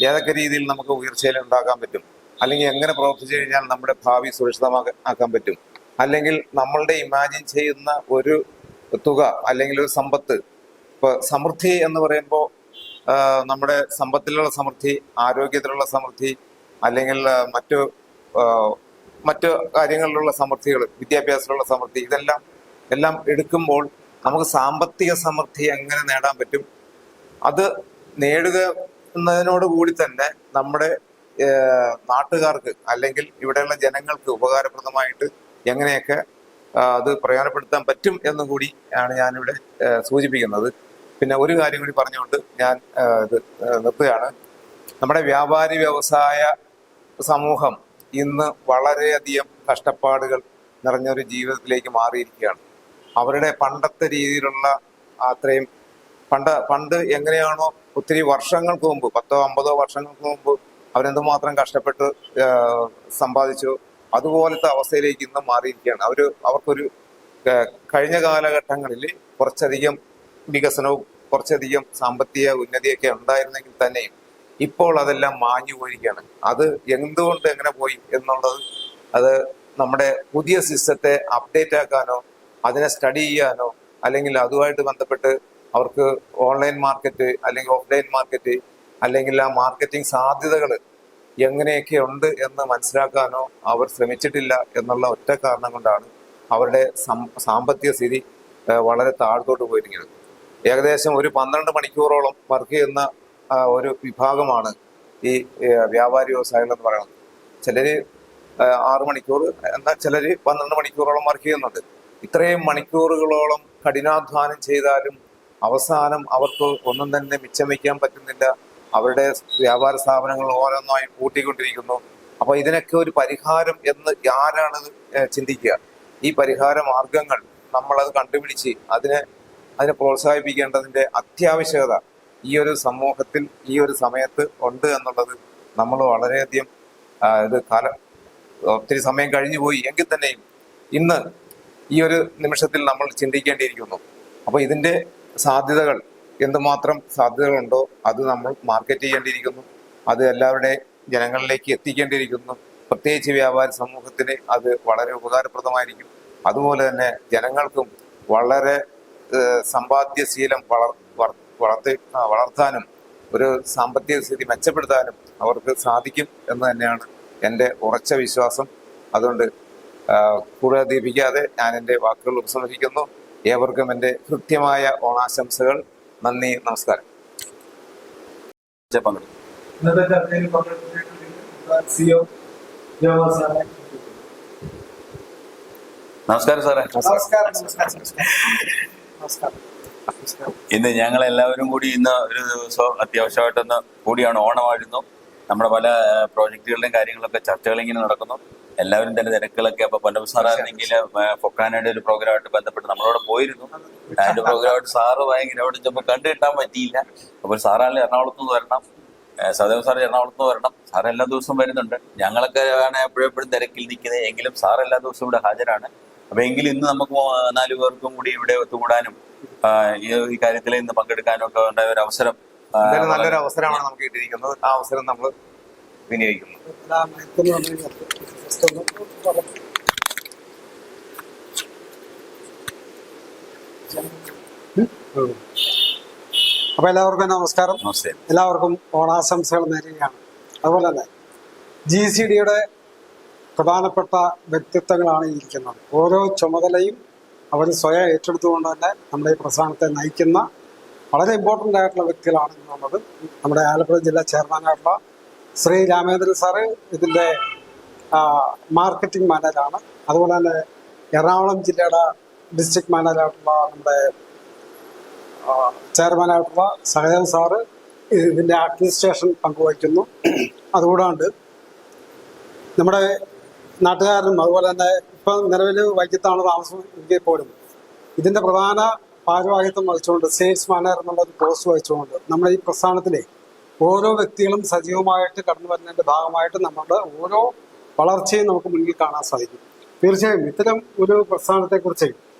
C: ഏതൊക്കെ രീതിയിൽ നമുക്ക് ഉയർച്ചയിൽ ഉണ്ടാക്കാൻ പറ്റും, അല്ലെങ്കിൽ എങ്ങനെ പ്രവർത്തിച്ചു കഴിഞ്ഞാൽ നമ്മുടെ ഭാവി സുരക്ഷിതമാക്കാൻ പറ്റും, അല്ലെങ്കിൽ നമ്മളുടെ ഇമാജിൻ ചെയ്യുന്ന ഒരു തുക അല്ലെങ്കിൽ ഒരു സമ്പത്ത്. ഇപ്പൊ സമൃദ്ധി എന്ന് പറയുമ്പോൾ നമ്മുടെ സമ്പത്തിലുള്ള സമൃദ്ധി, ആരോഗ്യത്തിലുള്ള സമൃദ്ധി, അല്ലെങ്കിൽ മറ്റു കാര്യങ്ങളിലുള്ള സമൃദ്ധികൾ, വിദ്യാഭ്യാസത്തിലുള്ള സമൃദ്ധി, എല്ലാം എടുക്കുമ്പോൾ നമുക്ക് സാമ്പത്തിക സമൃദ്ധി എങ്ങനെ നേടാൻ പറ്റും, അത് നേടുക എന്നതിനോട് കൂടി തന്നെ നമ്മുടെ നാട്ടുകാർക്ക് അല്ലെങ്കിൽ ഇവിടെയുള്ള ജനങ്ങൾക്ക് ഉപകാരപ്രദമായിട്ട് എങ്ങനെയൊക്കെ അത് പ്രയോജനപ്പെടുത്താൻ പറ്റും എന്നും കൂടി ആണ് ഞാനിവിടെ സൂചിപ്പിക്കുന്നത്. പിന്നെ ഒരു കാര്യം കൂടി പറഞ്ഞുകൊണ്ട് ഞാൻ ഇത് നിർത്തുകയാണ്. നമ്മുടെ വ്യാപാരി വ്യവസായ സമൂഹം ഇന്ന് വളരെയധികം കഷ്ടപ്പാടുകൾ നിറഞ്ഞൊരു ജീവിതത്തിലേക്ക് മാറിയിരിക്കുകയാണ്. അവരുടെ പണ്ടത്തെ രീതിയിലുള്ള അത്രയും പണ്ട് എങ്ങനെയാണോ ഒത്തിരി വർഷങ്ങൾക്ക് മുമ്പ്, 10-50 വർഷങ്ങൾക്ക് മുമ്പ് അവരെന്തുമാത്രം കഷ്ടപ്പെട്ട് സമ്പാദിച്ചു, അതുപോലത്തെ അവസ്ഥയിലേക്ക് ഇന്ന് മാറിയിരിക്കുകയാണ്. അവർക്കൊരു കഴിഞ്ഞ കാലഘട്ടങ്ങളിൽ കുറച്ചധികം വികസനവും കുറച്ചധികം സാമ്പത്തിക ഉന്നതിയൊക്കെ ഉണ്ടായിരുന്നെങ്കിൽ തന്നെയും ഇപ്പോൾ അതെല്ലാം മാഞ്ഞു പോയിരിക്കുകയാണ്. അത് എന്തുകൊണ്ട് എങ്ങനെ പോയി എന്നുള്ളത് അത് നമ്മുടെ പുതിയ സിസ്റ്റത്തെ അപ്ഡേറ്റ് ആക്കാനോ അതിനെ സ്റ്റഡി ചെയ്യാനോ അല്ലെങ്കിൽ അതുമായിട്ട് ബന്ധപ്പെട്ട് അവർക്ക് ഓൺലൈൻ മാർക്കറ്റ് അല്ലെങ്കിൽ ഓഫ്ലൈൻ മാർക്കറ്റ് അല്ലെങ്കിൽ ആ മാർക്കറ്റിംഗ് സാധ്യതകൾ എങ്ങനെയൊക്കെ ഉണ്ട് എന്ന് മനസ്സിലാക്കാനോ അവർ ശ്രമിച്ചിട്ടില്ല എന്നുള്ള ഒറ്റ കാരണം കൊണ്ടാണ് അവരുടെ സാമ്പത്തിക സ്ഥിതി വളരെ താഴത്തോട്ട് പോയിരിക്കുന്നത്. ഏകദേശം ഒരു 12 മണിക്കൂറോളം വർക്ക് ചെയ്യുന്ന ഒരു വിഭാഗമാണ് ഈ വ്യാപാരി വ്യവസായികൾ എന്ന് പറയുന്നത്. ചിലര് 6 മണിക്കൂർ, എന്നാൽ ചിലര് 12 മണിക്കൂറോളം വർക്ക് ചെയ്യുന്നുണ്ട്. ഇത്രയും മണിക്കൂറുകളോളം കഠിനാധ്വാനം ചെയ്താലും അവസാനം അവർക്ക് ഒന്നും തന്നെ മിച്ചം വയ്ക്കാൻ പറ്റുന്നില്ല. അവരുടെ വ്യാപാര സ്ഥാപനങ്ങൾ ഓരോന്നായി കൂട്ടിക്കൊണ്ടിരിക്കുന്നു. അപ്പൊ ഇതിനൊക്കെ ഒരു പരിഹാരം എന്ന് ആരാണ് ചിന്തിക്കുക? ഈ പരിഹാര മാർഗങ്ങൾ നമ്മളത് കണ്ടുപിടിച്ച് അതിനെ പ്രോത്സാഹിപ്പിക്കേണ്ടതിന്റെ അത്യാവശ്യകത ഈ ഒരു സമൂഹത്തിൽ ഈ ഒരു സമയത്ത് ഉണ്ട് എന്നുള്ളത് നമ്മൾ വളരെയധികം ഒത്തിരി സമയം കഴിഞ്ഞു പോയി എങ്കിൽ തന്നെയും ഇന്ന് ഈ ഒരു നിമിഷത്തിൽ നമ്മൾ ചിന്തിക്കേണ്ടിയിരിക്കുന്നു. അപ്പൊ ഇതിന്റെ സാധ്യതകൾ, എന്തുമാത്രം സാധ്യതകളുണ്ടോ അത് നമ്മൾ മാർക്കറ്റ് ചെയ്യേണ്ടിയിരിക്കുന്നു, അത് എല്ലാവരുടെ ജനങ്ങളിലേക്ക് എത്തിക്കേണ്ടിയിരിക്കുന്നു. പ്രത്യേകിച്ച് വ്യാപാരി സമൂഹത്തിന് അത് വളരെ ഉപകാരപ്രദമായിരിക്കും. അതുപോലെ തന്നെ ജനങ്ങൾക്കും വളരെ സമ്പാദ്യശീലം വളർത്താനും ഒരു സാമ്പത്തിക സ്ഥിതി മെച്ചപ്പെടുത്താനും അവർക്ക് സാധിക്കും എന്ന് തന്നെയാണ് എൻ്റെ ഉറച്ച വിശ്വാസം. അതുകൊണ്ട് കൂടുതൽ ദീപിക്കാതെ ഞാൻ എൻ്റെ വാക്കുകൾ ഉപസംഹരിക്കുന്നു. ഏവർക്കും എൻ്റെ കൃത്യമായ ഓണാശംസകൾ. നന്ദി, നമസ്കാരം.
A: ഇന്നത്തെ ചർച്ചയിൽ CEO സാറേ.
B: നമസ്കാരം സാറേ.
A: നമസ്കാരം.
B: ഇന്ന് ഞങ്ങൾ എല്ലാവരും കൂടി ഇന്ന് ഒരു ദിവസം അത്യാവശ്യമായിട്ടൊന്ന് കൂടിയാണ്. ഓണമായിരുന്നു. നമ്മുടെ പല പ്രോജക്റ്റുകളുടെയും കാര്യങ്ങളൊക്കെ ചർച്ചകൾ ഇങ്ങനെ നടക്കുന്നു. എല്ലാവരും തന്നെ തിരക്കുകളൊക്കെ. അപ്പൊ പൊന്നപ്പ സാറാണെങ്കിൽ ഫൊക്കാനയുടെ ഒരു പ്രോഗ്രാമായിട്ട് ബന്ധപ്പെട്ട് നമ്മളവിടെ പോയിരുന്നു. അതിന്റെ പ്രോഗ്രാമായിട്ട് സാറ് ഭയങ്കര അവിടെ ചെന്നപ്പോൾ കണ്ടു കിട്ടാൻ പറ്റിയില്ല. അപ്പോൾ സാറാണെങ്കിൽ എറണാകുളത്ത് നിന്ന് വരണം, സദേവ് സാർ എറണാകുളത്ത് നിന്ന് വരണം. സാർ എല്ലാ ദിവസവും വരുന്നുണ്ട്. ഞങ്ങളൊക്കെ ആണ് എപ്പോഴെപ്പോഴും തിരക്കിൽ നിൽക്കുന്നത്. എങ്കിലും സാർ എല്ലാ ദിവസവും ഇവിടെ ഹാജരാണ്. അപ്പൊ എങ്കിലും ഇന്ന് നമുക്ക് 4 പേർക്കും കൂടി ഇവിടെ ഒത്തുകൂടാനും ഈ കാര്യത്തിൽ ഇന്ന് പങ്കെടുക്കാനും ഒക്കെ ഉണ്ടായ ഒരു അവസരം,
C: നല്ലൊരു അവസരമാണ് നമുക്ക് കിട്ടിയിരിക്കുന്നത്. ആ അവസരം നമ്മൾ വിനിയോഗിക്കുന്നു.
D: അപ്പൊ എല്ലാവർക്കും നമസ്കാരം. എല്ലാവർക്കും ഓണാശംസകൾ നേരുകയാണ്. അതുപോലെ തന്നെ GCDയുടെ പ്രധാനപ്പെട്ട വ്യക്തിത്വങ്ങളാണ് ഇരിക്കുന്നത്. ഓരോ ചുമതലയും അവർ സ്വയം ഏറ്റെടുത്തുകൊണ്ട് തന്നെ നമ്മുടെ ഈ പ്രസ്ഥാനത്തെ നയിക്കുന്ന വളരെ ഇമ്പോർട്ടൻ്റ് ആയിട്ടുള്ള വ്യക്തികളാണ് എന്നുള്ളത്. നമ്മുടെ ആലപ്പുഴ ജില്ലാ ചെയർമാനായിട്ടുള്ള ശ്രീ രാമേന്ദ്രൻ സാറ് ഇതിൻ്റെ മാർക്കറ്റിംഗ് മാനേജറാണ്. അതുപോലെ തന്നെ എറണാകുളം ജില്ലയുടെ ഡിസ്ട്രിക്ട് മാനേജറായിട്ടുള്ള നമ്മുടെ ചെയർമാനായിട്ടുള്ള സഹദേവൻ സാറ് ഇതിൻ്റെ അഡ്മിനിസ്ട്രേഷൻ പങ്കുവഹിക്കുന്നു. അതുകൂടാണ്ട് നമ്മുടെ നാട്ടുകാരനും അതുപോലെ തന്നെ ഇപ്പം നിലവിൽ വൈക്കത്താണ് താമസം എങ്കിൽ പോലും ഇതിൻ്റെ പ്രധാന ഭാരവാഹിത്വം വഹിച്ചുകൊണ്ട് സെയിൽസ് മാനേജർ എന്നുള്ള ഒരു പോസ്റ്റ് വഹിച്ചുകൊണ്ട് നമ്മുടെ ഈ പ്രസ്ഥാനത്തിലെ ഓരോ വ്യക്തികളും സജീവമായിട്ട് കടന്നു വരുന്നതിൻ്റെ ഭാഗമായിട്ട് നമ്മുടെ ഓരോ വളർച്ചയും നമുക്ക് മുന്നിൽ കാണാൻ സാധിക്കും. തീർച്ചയായും ഇത്തരം ഒരു പ്രസ്ഥാനത്തെക്കുറിച്ച്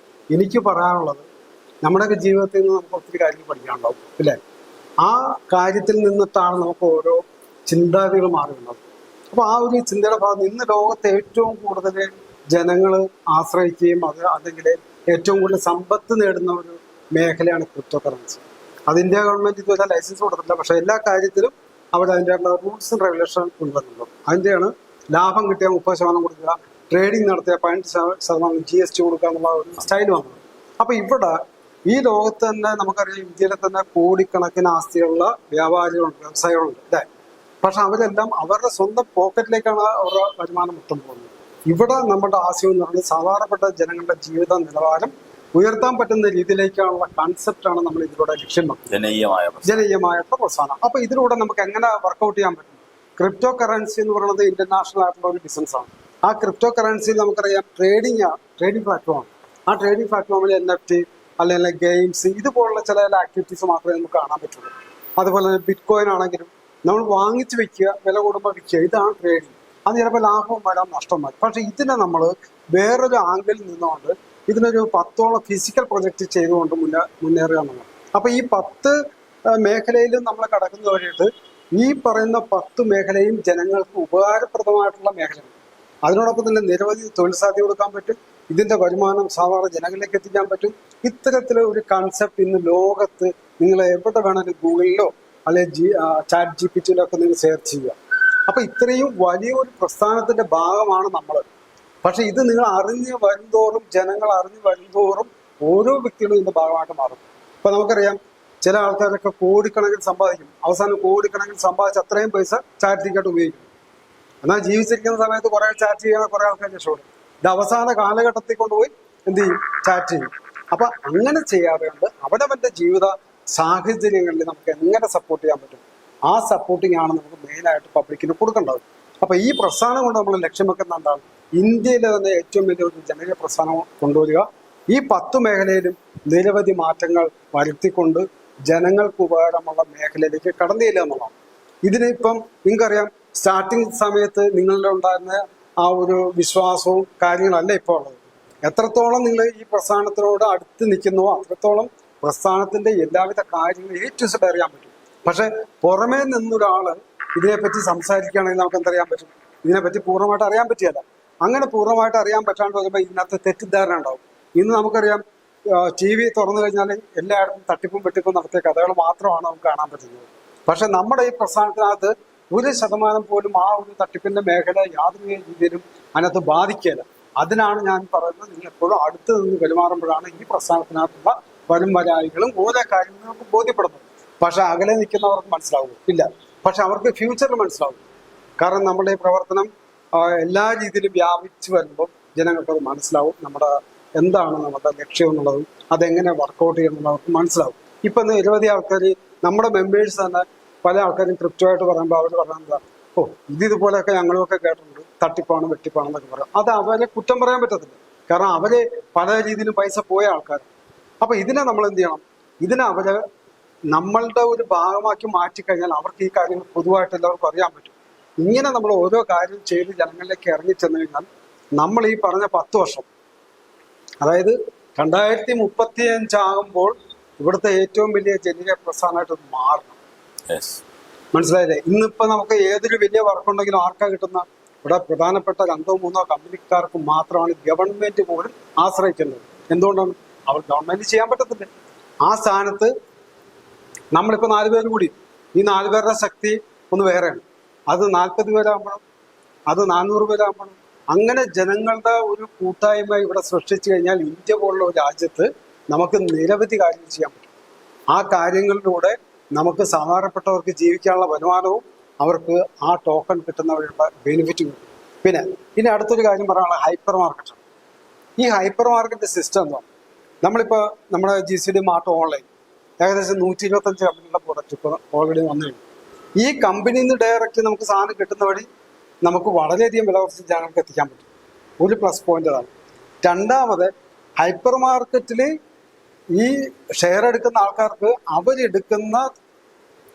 D: എനിക്ക് പറയാനുള്ളത്, നമ്മുടെയൊക്കെ ജീവിതത്തിൽ നിന്ന് നമുക്ക് ഒത്തിരി കാര്യങ്ങൾ പഠിക്കാനുണ്ടാവും, ഇല്ലേ? ആ കാര്യത്തിൽ നിന്നിട്ടാണ് നമുക്ക് ഓരോ ചിന്താഗതികൾ മാറുന്നത്. അപ്പോൾ ആ ഒരു ചിന്തയുടെ ഭാഗത്ത് ഇന്ന് ലോകത്തെ ഏറ്റവും കൂടുതൽ ജനങ്ങൾ ആശ്രയിക്കുകയും അല്ലെങ്കിൽ ഏറ്റവും കൂടുതൽ സമ്പത്ത് നേടുന്ന ഒരു മേഖലയാണ് ക്രിപ്റ്റോ കറൻസി. അത് ഇന്ത്യ ഗവൺമെന്റ് ഇതുവരെ ലൈസൻസ് കൊടുത്തിട്ടില്ല. പക്ഷെ എല്ലാ കാര്യത്തിലും അവർ അതിൻ്റെ റൂൾസ് ആൻഡ് റെഗുലേഷൻ കൊണ്ടുവരുന്നുണ്ട്. അതിൻ്റെയാണ് ലാഭം കിട്ടിയ 30% കൊടുക്കുക, ട്രേഡിംഗ് നടത്തിയ 15% GST കൊടുക്കുക എന്നുള്ള ഒരു സ്റ്റൈൽ വന്നത്. അപ്പൊ ഇവിടെ ഈ ലോകത്ത് തന്നെ നമുക്കറിയാം, ഇന്ത്യയിലെ തന്നെ കോടിക്കണക്കിന് ആസ്തികളുള്ള വ്യാപാരികളുണ്ട്, വ്യവസായികളുണ്ട്, അല്ലേ? പക്ഷെ അവരെല്ലാം അവരുടെ സ്വന്തം പോക്കറ്റിലേക്കാണ് അവരുടെ വരുമാനം മൊത്തം പോകുന്നത്. ഇവിടെ നമ്മുടെ ആശയം എന്ന് പറയുന്നത് സാധാരണപ്പെട്ട ജനങ്ങളുടെ ജീവിത നിലവാരം ഉയർത്താൻ പറ്റുന്ന രീതിയിലേക്കാണുള്ള കൺസെപ്റ്റാണ് നമ്മൾ ഇതിലൂടെ ലക്ഷ്യം വെക്കുന്നത്, ജനകീയമായിട്ടുള്ള പ്രസ്ഥാനം. അപ്പൊ ഇതിലൂടെ നമുക്ക് എങ്ങനെ വർക്കൗട്ട് ചെയ്യാൻ പറ്റും? ക്രിപ്റ്റോ കറൻസി എന്ന് പറയുന്നത് ഇന്റർനാഷണൽ ആയിട്ടുള്ള ഒരു ബിസിനസ്സാണ്. ആ ക്രിപ്റ്റോ കറൻസിയിൽ നമുക്കറിയാം ട്രേഡിംഗ് പ്ലാറ്റ്ഫോമാണ്. ആ ട്രേഡിംഗ് പ്ലാറ്റ്ഫോമിൽ NFT അല്ലെങ്കിൽ ഗെയിംസ് ഇതുപോലുള്ള ചില ആക്ടിവിറ്റീസ് മാത്രമേ നമുക്ക് കാണാൻ പറ്റുള്ളൂ. അതുപോലെ തന്നെ ബിറ്റ് കോയിൻ ആണെങ്കിലും നമ്മൾ വാങ്ങിച്ചു വെക്കുക, വില കൂടുമ്പോൾ വിൽക്കുക, ഇതാണ് ട്രേഡിംഗ്. അത് ചിലപ്പോൾ ലാഭവും വരാം, നഷ്ടം വരാം. പക്ഷെ ഇതിനെ നമ്മൾ വേറൊരു ആംഗിളിൽ നിന്നുകൊണ്ട് ഇതിനൊരു 10ഓളം ഫിസിക്കൽ പ്രൊജക്റ്റ് ചെയ്തുകൊണ്ട് മുന്നേറുക എന്നുള്ളത്. അപ്പൊ ഈ 10 മേഖലയിലും നമ്മൾ കടക്കുന്ന വഴിയിട്ട് ഈ പറയുന്ന 10 മേഖലയും ജനങ്ങൾക്ക് ഉപകാരപ്രദമായിട്ടുള്ള മേഖലയാണ്. അതിനോടൊപ്പം തന്നെ നിരവധി തൊഴിൽ സാധ്യത കൊടുക്കാൻ പറ്റും. ഇതിന്റെ വരുമാനം സാധാരണ ജനങ്ങളിലേക്ക് എത്തിക്കാൻ പറ്റും. ഇത്തരത്തിലെ ഒരു കൺസെപ്റ്റ് ഇന്ന് ലോകത്ത് നിങ്ങൾ എവിടെ വേണമെങ്കിലും ഗൂഗിളിലോ അല്ലെങ്കിൽ ചാറ്റ് GPT ഒക്കെ നിങ്ങൾ സെർച്ച് ചെയ്യുക. അപ്പൊ ഇത്രയും വലിയൊരു പ്രസ്ഥാനത്തിന്റെ ഭാഗമാണ് നമ്മൾ. പക്ഷെ ഇത് നിങ്ങൾ അറിഞ്ഞ് വരുന്തോറും, ജനങ്ങൾ അറിഞ്ഞ് വരുന്തോറും ഓരോ വ്യക്തികളും ഇതിന്റെ ഭാഗമായിട്ട് മാറും. ഇപ്പൊ നമുക്കറിയാം, ചില ആൾക്കാരൊക്കെ കോടിക്കണക്കിന് സമ്പാദിക്കും. അവസാനം കോടിക്കണക്കിന് സമ്പാദിച്ച് അത്രയും പൈസ ചാരിറ്റിക്കായിട്ട് ഉപയോഗിക്കും. എന്നാൽ ജീവിച്ചിരിക്കുന്ന സമയത്ത് കുറെ ചാറ്റ് ചെയ്യുന്ന കുറെ ആൾക്കാർ രക്ഷപ്പെടും. ഇത് അവസാന കാലഘട്ടത്തിൽ കൊണ്ടുപോയി എന്ത് ചെയ്യും? ചാറ്റ് ചെയ്യും. അപ്പൊ അങ്ങനെ ചെയ്യാതെ കൊണ്ട് അവനവന്റെ ജീവിത സാഹചര്യങ്ങളിൽ നമുക്ക് എങ്ങനെ സപ്പോർട്ട് ചെയ്യാൻ പറ്റും? ആ സപ്പോർട്ടിങ് ആണ് നമുക്ക് മെയിനായിട്ട് പബ്ലിക്കിന് കൊടുക്കേണ്ടത്. അപ്പൊ ഈ പ്രസ്ഥാനം കൊണ്ട് നമ്മൾ ലക്ഷ്യം വെക്കുന്ന എന്താണ്? ഇന്ത്യയിലെ തന്നെ ഏറ്റവും വലിയൊരു ജനകീയ പ്രസ്ഥാനം കൊണ്ടുവരിക. ഈ 10 മേഖലയിലും നിരവധി മാറ്റങ്ങൾ വരുത്തിക്കൊണ്ട് ജനങ്ങൾക്ക് ഉപകാരമുള്ള മേഖലയിലേക്ക് കടന്നു ചെല്ലുക എന്നുള്ളതാണ്. ഇതിനിപ്പം നിങ്ങൾക്കറിയാം, സ്റ്റാർട്ടിങ് സമയത്ത് നിങ്ങളുടെ ഉണ്ടായിരുന്ന ആ ഒരു വിശ്വാസവും കാര്യങ്ങളല്ല ഇപ്പോൾ ഉള്ളത്. എത്രത്തോളം നിങ്ങൾ ഈ പ്രസ്ഥാനത്തിനോട് അടുത്ത് നിൽക്കുന്നുവോ അത്രത്തോളം പ്രസ്ഥാനത്തിന്റെ എല്ലാവിധ കാര്യങ്ങളും ഏറ്റവും അറിയാൻ പറ്റും. പക്ഷെ പുറമേ നിന്നൊരാള് ഇതിനെപ്പറ്റി സംസാരിക്കുകയാണെങ്കിൽ നമുക്ക് എന്തറിയാൻ പറ്റും? ഇതിനെപ്പറ്റി പൂർണ്ണമായിട്ട് അറിയാൻ പറ്റിയല്ല. അങ്ങനെ പൂർണ്ണമായിട്ട് അറിയാൻ പറ്റാണ്ട് വരുമ്പോൾ ഇതിനകത്ത് തെറ്റിദ്ധാരണ ഉണ്ടാവും. ഇന്ന് നമുക്കറിയാം TV തുറന്നു കഴിഞ്ഞാൽ എല്ലായിടത്തും തട്ടിപ്പും വെട്ടിപ്പും നടത്തിയ കഥകൾ മാത്രമാണ് നമുക്ക് കാണാൻ പറ്റുന്നത്. പക്ഷെ നമ്മുടെ ഈ പ്രസ്ഥാനത്തിനകത്ത് 1% പോലും ആ ഒരു തട്ടിപ്പിന്റെ മേഖല യാതൊരു രീതിയിലും അതിനകത്ത് ബാധിക്കില്ല. അതിനാണ് ഞാൻ പറയുന്നത്, നിങ്ങൾ എപ്പോഴും അടുത്ത് നിന്ന് പെരുമാറുമ്പോഴാണ് ഈ പ്രസ്ഥാനത്തിനകത്തുള്ള വരും വരായികളും ഓരോ കാര്യങ്ങളും നമുക്ക് ബോധ്യപ്പെടുന്നത്. പക്ഷെ അകലെ നിൽക്കുന്നവർക്ക് മനസ്സിലാവും ഇല്ല. പക്ഷെ അവർക്ക് ഫ്യൂച്ചറിൽ മനസ്സിലാവും. കാരണം നമ്മുടെ ഈ പ്രവർത്തനം എല്ലാ രീതിയിലും വ്യാപിച്ചു വരുമ്പോൾ ജനങ്ങൾക്കത് മനസ്സിലാവും. നമ്മുടെ എന്താണ് നമ്മുടെ ലക്ഷ്യം എന്നുള്ളതും അതെങ്ങനെ വർക്കൗട്ട് ചെയ്യണമെന്നുള്ളവർക്ക് മനസ്സിലാവും. ഇപ്പൊ നിരവധി ആൾക്കാർ നമ്മുടെ മെമ്പേഴ്സ് തന്നെ പല ആൾക്കാരും കൃത്യമായിട്ട് പറയുമ്പോൾ അവർ പറയുന്നത്, ഓ ഇതുപോലെയൊക്കെ ഞങ്ങളുമൊക്കെ കേട്ടിട്ടുണ്ട്, തട്ടിപ്പാണ് വെട്ടിപ്പാണെന്നൊക്കെ പറയാം. അത് അവരെ കുറ്റം പറയാൻ പറ്റത്തില്ല. കാരണം അവര് പല രീതിയിലും പൈസ പോയ ആൾക്കാർ. അപ്പൊ ഇതിനെ നമ്മൾ എന്ത് ചെയ്യണം? ഇതിനെ അവര് നമ്മളുടെ ഒരു ഭാഗമാക്കി മാറ്റിക്കഴിഞ്ഞാൽ അവർക്ക് ഈ കാര്യങ്ങൾ പൊതുവായിട്ട് എല്ലാവർക്കും അറിയാൻ പറ്റും. ഇങ്ങനെ നമ്മൾ ഓരോ കാര്യം ചെയ്ത് ജനങ്ങളിലേക്ക് ഇറങ്ങി ചെന്ന് കഴിഞ്ഞാൽ നമ്മൾ ഈ പറഞ്ഞ 10 വർഷം, അതായത് 2035 ആകുമ്പോൾ ഇവിടുത്തെ ഏറ്റവും വലിയ ജനകീയ പ്രസ്ഥാനമായിട്ട് മാറണം. മനസ്സിലായില്ലേ? ഇന്നിപ്പോ നമുക്ക് ഏതൊരു വലിയ വർക്കുണ്ടെങ്കിലും ആർക്കാ കിട്ടുന്ന? ഇവിടെ പ്രധാനപ്പെട്ട 2-3 കമ്പനിക്കാർക്ക് മാത്രമാണ് ഗവൺമെന്റ് പോലും ആശ്രയിക്കുന്നത്. എന്തുകൊണ്ടാണ്? അവർ ഗവൺമെന്റ് ചെയ്യാൻ പറ്റത്തില്ല. ആ സ്ഥാനത്ത് നമ്മളിപ്പോ 4 പേര് കൂടി, ഈ 4 പേരുടെ ശക്തി ഒന്ന് വേറെയാണ്. അത് 40 പേരാകുമ്പോഴും അത് 400 പേരാകുമ്പോഴും അങ്ങനെ ജനങ്ങളുടെ ഒരു കൂട്ടായ്മ ഇവിടെ സൃഷ്ടിച്ചു കഴിഞ്ഞാൽ ഇന്ത്യ പോലുള്ള ഒരു രാജ്യത്ത് നമുക്ക് നിരവധി കാര്യങ്ങൾ ചെയ്യാൻ പറ്റും. ആ കാര്യങ്ങളിലൂടെ നമുക്ക് സാധാരണപ്പെട്ടവർക്ക് ജീവിക്കാനുള്ള വരുമാനവും അവർക്ക് ആ ടോക്കൺ കിട്ടുന്നവരുടെ ബെനിഫിറ്റും കിട്ടും. പിന്നെ അടുത്തൊരു കാര്യം പറയാനുള്ള ഹൈപ്പർ മാർക്കറ്റാണ്. ഈ ഹൈപ്പർ മാർക്കറ്റ് സിസ്റ്റം എന്താണ്? നമ്മളിപ്പോൾ നമ്മുടെ GCD മാർട്ട് ഓൺലൈൻ ഏകദേശം 125 കമ്പനികളുടെ പ്രോഡക്റ്റ് ഇപ്പോൾ ഓൾറെഡി വന്നു കഴിഞ്ഞു. ഈ കമ്പനിയിൽ നിന്ന് ഡയറക്റ്റ് നമുക്ക് സാധനം കിട്ടുന്ന വഴി നമുക്ക് വളരെയധികം വില കുറച്ച് ജനങ്ങൾക്ക് എത്തിക്കാൻ പറ്റും. ഒരു പ്ലസ് പോയിന്റ് അതാണ്. രണ്ടാമത്, ഹൈപ്പർ മാർക്കറ്റിൽ ഈ ഷെയർ എടുക്കുന്ന ആൾക്കാർക്ക് അവരെടുക്കുന്ന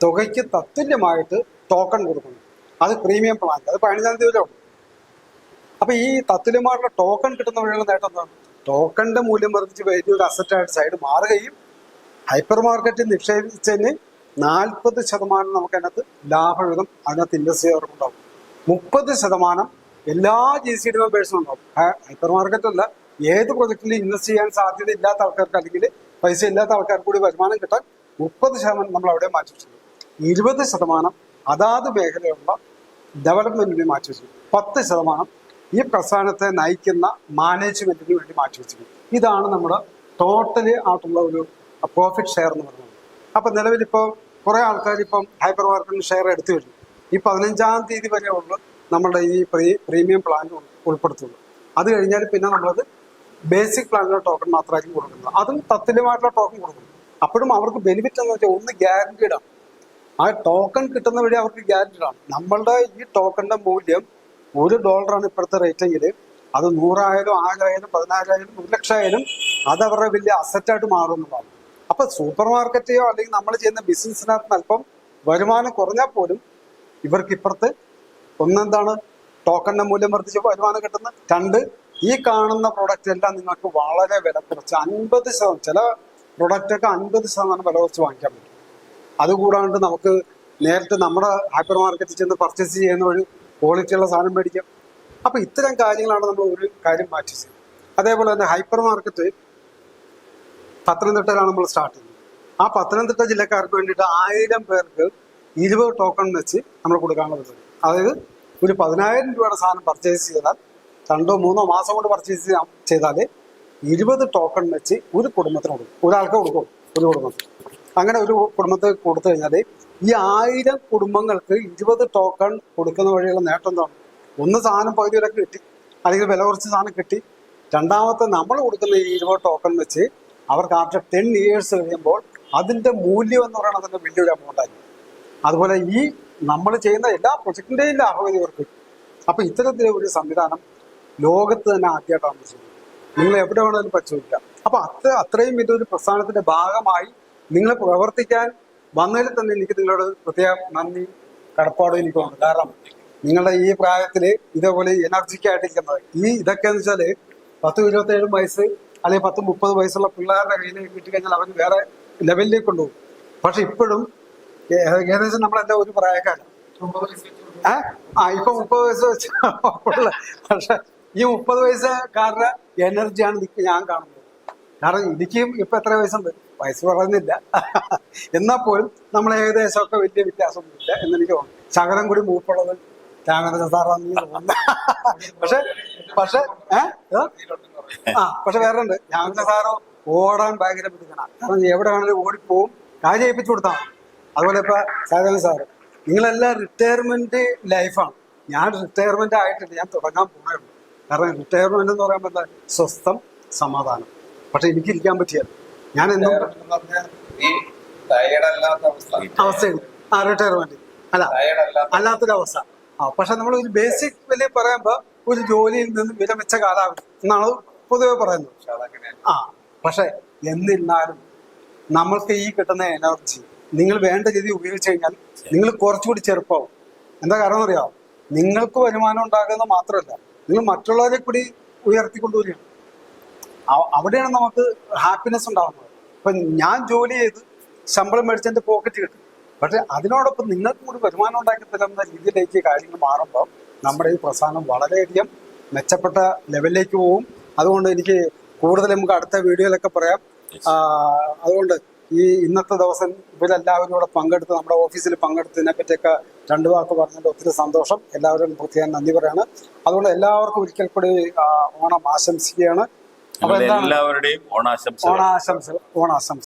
D: തുകയ്ക്ക് തത്തുല്യമായിട്ട് ടോക്കൺ കൊടുക്കുന്നു. അത് പ്രീമിയം പ്ലാൻ, അത് 15-ാം തീയതി വരെ ഉണ്ട്. അപ്പൊ ഈ തത്തുല്യമായിട്ടുള്ള ടോക്കൺ കിട്ടുന്ന വഴിയുള്ള നേട്ടം എന്താണ്? ടോക്കണിന്റെ മൂല്യം വർദ്ധിച്ച് വലിയൊരു അസറ്റായിട്ട് സൈഡ് മാറുകയും ഹൈപ്പർ മാർക്കറ്റിൽ നിക്ഷേപിച്ചതിന് 40% നമുക്ക് അതിനകത്ത് ലാഭവിധം അതിനകത്ത് ഇൻവെസ്റ്റ് ചെയ്തവർക്കുണ്ടാവും. 30% എല്ലാ GCD മെമ്പേഴ്സിനും ഉണ്ടാവും. ഹൈപ്പർ മാർക്കറ്റ് അല്ല, ഏത് പ്രൊജക്റ്റിൽ ഇൻവെസ്റ്റ് ചെയ്യാൻ സാധ്യത ഇല്ലാത്ത ആൾക്കാർക്ക് അല്ലെങ്കിൽ പൈസ ഇല്ലാത്ത ആൾക്കാർക്ക് കൂടി വരുമാനം കിട്ടാൻ 30% നമ്മൾ അവിടെ മാറ്റി വെച്ചിട്ടുണ്ട്. 20% അതാത് മേഖലയുള്ള ഡെവലപ്മെന്റിന് മാറ്റി വെച്ചിട്ടുണ്ട്. 10% ഈ പ്രസ്ഥാനത്തെ നയിക്കുന്ന മാനേജ്മെന്റിന് വേണ്ടി മാറ്റി വെച്ചിട്ടുണ്ട്. ഇതാണ് നമ്മുടെ ടോട്ടലി ആയിട്ടുള്ള ഒരു പ്രോഫിറ്റ് ഷെയർ എന്ന് പറയുന്നത്. അപ്പൊ നിലവിലിപ്പോൾ കുറെ ആൾക്കാർ ഇപ്പം ഹൈപ്പർ മാർക്കറ്റിന് ഷെയർ എടുത്തു കഴിഞ്ഞു. ഈ 15-ാം തീയതി വരെ ഉള്ളു നമ്മുടെ ഈ പ്രീമിയം പ്ലാൻ ഉൾപ്പെടുത്തുള്ളൂ. അത് കഴിഞ്ഞാൽ പിന്നെ നമ്മളത് ബേസിക് പ്ലാനിലുള്ള ടോക്കൺ മാത്രമായിരിക്കും കൊടുക്കുന്നത്. അതും തത്തുല്യമായിട്ടുള്ള ടോക്കൺ കൊടുക്കുന്നു. അപ്പോഴും അവർക്ക് ബെനിഫിറ്റ് എന്ന് വെച്ചാൽ ഒന്ന് ഗ്യാരണ്ടീഡ് ആണ്. ആ ടോക്കൺ കിട്ടുന്ന വഴി അവർക്ക് ഗ്യാരണ്ടീഡ് ആണ്. നമ്മളുടെ ഈ ടോക്കണിന്റെ മൂല്യം $1 ഇപ്പോഴത്തെ റേറ്റെങ്കിൽ അത് 100 ആയാലും 1000 ആയാലും 10,000 ആയാലും 1,00,000 ആയാലും അത് അവരുടെ വലിയ അസറ്റായിട്ട് മാറുന്നതാണ്. അപ്പൊ സൂപ്പർ മാർക്കറ്റെയോ അല്ലെങ്കിൽ നമ്മൾ ചെയ്യുന്ന ബിസിനസ്സിനകത്ത് അല്പം വരുമാനം കുറഞ്ഞാൽ പോലും ഇവർക്ക് ഇപ്പുറത്ത് ഒന്നെന്താണ് ടോക്കണിന്റെ മൂല്യം വർദ്ധിച്ച് വരുമാനം കിട്ടുന്നത്. 2, ഈ കാണുന്ന പ്രൊഡക്റ്റ് എല്ലാം നിങ്ങൾക്ക് വളരെ വില കുറച്ച് 50%, ചില പ്രൊഡക്റ്റൊക്കെ 50% വില കുറച്ച് വാങ്ങിക്കാൻ പറ്റും. അതുകൂടാണ്ട് നമുക്ക് നേരിട്ട് നമ്മുടെ ഹൈപ്പർ മാർക്കറ്റിൽ ചെന്ന് പർച്ചേസ് ചെയ്യുന്ന വഴി ക്വാളിറ്റിയുള്ള സാധനം മേടിക്കാം. അപ്പൊ ഇത്തരം കാര്യങ്ങളാണ് നമ്മൾ ഒരു കാര്യം മാറ്റി ചെയ്യുന്നത്. അതേപോലെ തന്നെ ഹൈപ്പർ മാർക്കറ്റ് പത്തനംതിട്ടയിലാണ് നമ്മൾ സ്റ്റാർട്ട് ചെയ്യുന്നത്. ആ പത്തനംതിട്ട ജില്ലക്കാർക്ക് വേണ്ടിയിട്ട് 1000 പേർക്ക് 20 ടോക്കൺ വെച്ച് നമ്മൾ കൊടുക്കാനുള്ള പദ്ധതി. അതായത് ഒരു 10,000 രൂപയുടെ സാധനം പർച്ചേസ് ചെയ്താൽ 2-3 മാസം കൊണ്ട് പർച്ചേസ് ചെയ്താൽ 20 ടോക്കൺ വെച്ച് ഒരു കുടുംബത്തിന് കൊടുക്കും. ഒരാൾക്ക് കൊടുക്കും, ഒരു കുടുംബത്തിന്. അങ്ങനെ ഒരു കുടുംബത്തിന് കൊടുത്തു കഴിഞ്ഞാൽ ഈ 1000 കുടുംബങ്ങൾക്ക് 20 ടോക്കൺ കൊടുക്കുന്ന വഴിയുള്ള നേട്ടം എന്താണ്? ഒന്ന്, സാധനം പകുതി വിലക്ക് കിട്ടി, അല്ലെങ്കിൽ വില കുറച്ച് സാധനം കിട്ടി. രണ്ടാമത്തെ, നമ്മൾ കൊടുക്കുന്ന ഈ 20 ടോക്കൺ വെച്ച് അവർക്ക് ആഫ്റ്റർ 10 years കഴിയുമ്പോൾ അതിന്റെ മൂല്യം എന്ന് പറയുന്നത് തന്നെ വലിയൊരു എമൗണ്ട് ആയിരിക്കും. അതുപോലെ ഈ നമ്മൾ ചെയ്യുന്ന എല്ലാ പ്രൊജക്ടിന്റെയും ലാഭം ഇവർക്ക്. അപ്പൊ ഇത്തരത്തിലുള്ള ഒരു സംവിധാനം ലോകത്ത് തന്നെ ആദ്യമായിട്ടാണ് ചെയ്യുന്നത്. നിങ്ങൾ എവിടെ വേണമെങ്കിലും പരിശോധിക്കാം. അപ്പൊ അത്രയും വലിയൊരു പ്രസ്ഥാനത്തിന്റെ ഭാഗമായി നിങ്ങൾ പ്രവർത്തിക്കാൻ വന്നതിൽ തന്നെ എനിക്ക് നിങ്ങളോട് പ്രത്യേകം നന്ദി കടപ്പാടും എനിക്കുണ്ട്. കാരണം നിങ്ങളുടെ ഈ പ്രായത്തിൽ ഇതേപോലെ എനർജിക്കായിട്ടിരിക്കുന്നത് ഇതൊക്കെ എന്ന് വെച്ചാൽ 10-27 വയസ്സ് അല്ലെങ്കിൽ 10-30 വയസ്സുള്ള പിള്ളേരുടെ കയ്യിലേക്ക് കിട്ടിക്കഴിഞ്ഞാൽ അവർ വേറെ ലെവലിലേക്ക് കൊണ്ടുപോകും. പക്ഷെ ഇപ്പോഴും ഏകദേശം നമ്മളെന്താ ഒരു പ്രായക്കാരൻ ഇപ്പൊ 30 വയസ്സ് വെച്ച് പക്ഷെ ഈ 30 വയസ്സുകാരുടെ എനർജിയാണ് ഞാൻ കാണുന്നത്. കാരണം എനിക്കും ഇപ്പൊ എത്ര വയസ്സുണ്ട്, വയസ്സ് പറയുന്നില്ല. എന്നാൽ പോലും നമ്മൾ ഏകദേശമൊക്കെ വലിയ വ്യത്യാസമൊന്നുമില്ല എന്നെനിക്ക് തോന്നുന്നു. ശകലം കൂടി മൂപ്പുള്ളത് രാമേന്ദ്രൻ സാറാന്ന് തോന്നുന്നു. പക്ഷെ പക്ഷെ പക്ഷെ വേറെ ഉണ്ട്. രാമേന്ദ്രൻ സാറ് ഓടാൻ ഭയങ്കര ബുദ്ധിമുട്ടാണ്. കാരണം എവിടെ വേണമെങ്കിലും ഓടിപ്പോവും, കാര്യം ഏൽപ്പിച്ചു കൊടുത്താൽ മതി. അതുപോലെ ഇപ്പൊ സാധാരണ സാറ് നിങ്ങളെല്ലാം റിട്ടയർമെന്റ് ലൈഫാണ്. ഞാൻ റിട്ടയർമെന്റ് ആയിട്ടില്ല, ഞാൻ തുടങ്ങാൻ പോകണേ ഉള്ളൂ. കാരണം റിട്ടയർമെന്റ് എന്ന് പറയുമ്പോൾ എന്താ, സ്വസ്ഥം, സമാധാനം. പക്ഷെ എനിക്ക് ഇരിക്കാൻ പറ്റിയത് ഞാൻ എന്നും അവസ്ഥയുണ്ട്. റിട്ടയർമെന്റ് അല്ല അല്ലാത്തൊരവസ്ഥ. പക്ഷെ നമ്മൾ ഒരു ബേസിക് വലിയ പറയുമ്പോ ഒരു ജോലിയിൽ നിന്ന് വിരമിച്ച കാലാവധി എന്നാണ് പൊതുവെ പറയുന്നത്. പക്ഷെ എന്നിരുന്നാലും നമ്മൾക്ക് ഈ കിട്ടുന്ന എനർജി നിങ്ങൾ വേണ്ട രീതിയിൽ ഉപയോഗിച്ച് കഴിഞ്ഞാൽ നിങ്ങൾ കുറച്ചുകൂടി ചെറുപ്പമാവും. എന്താ കാരണം എന്നറിയാമോ? നിങ്ങൾക്ക് വരുമാനം ഉണ്ടാകുന്നത് മാത്രമല്ല, നിങ്ങൾ മറ്റുള്ളവരെ കൂടി ഉയർത്തിക്കൊണ്ടുവരികയാണ്. അവിടെയാണ് നമുക്ക് ഹാപ്പിനെസ് ഉണ്ടാകുന്നത്. ഇപ്പൊ ഞാൻ ജോലി ചെയ്ത് ശമ്പളം മേടിച്ചെന്റെ പോക്കറ്റ് കിട്ടും. പക്ഷെ അതിനോടൊപ്പം നിങ്ങൾക്ക് കൂടി വരുമാനം ഉണ്ടാക്കി തരുന്ന രീതിയിലേക്ക് കാര്യങ്ങൾ മാറുമ്പോൾ നമ്മുടെ ഈ പ്രസ്ഥാനം വളരെയധികം മെച്ചപ്പെട്ട ലെവലിലേക്ക് പോകും. അതുകൊണ്ട് എനിക്ക് കൂടുതൽ നമുക്ക് അടുത്ത വീഡിയോയിലൊക്കെ പറയാം. അതുകൊണ്ട് ഈ ഇന്നത്തെ ദിവസം ഇവരെല്ലാവരും കൂടെ പങ്കെടുത്ത് നമ്മുടെ ഓഫീസിൽ പങ്കെടുത്തതിനെ പറ്റിയൊക്കെ 2 വാക്ക് പറഞ്ഞതിൽ ഒത്തിരി സന്തോഷം. എല്ലാവരും പ്രത്യേകം നന്ദി പറയാണ്. അതുകൊണ്ട് എല്ലാവർക്കും ഒരിക്കൽ കൂടി ഓണം ആശംസിക്കുകയാണ്. അപ്പൊ എന്താണ്
B: എല്ലാവരുടെയും ഓണാശംസകൾ.
D: ഓണാശംസകൾ.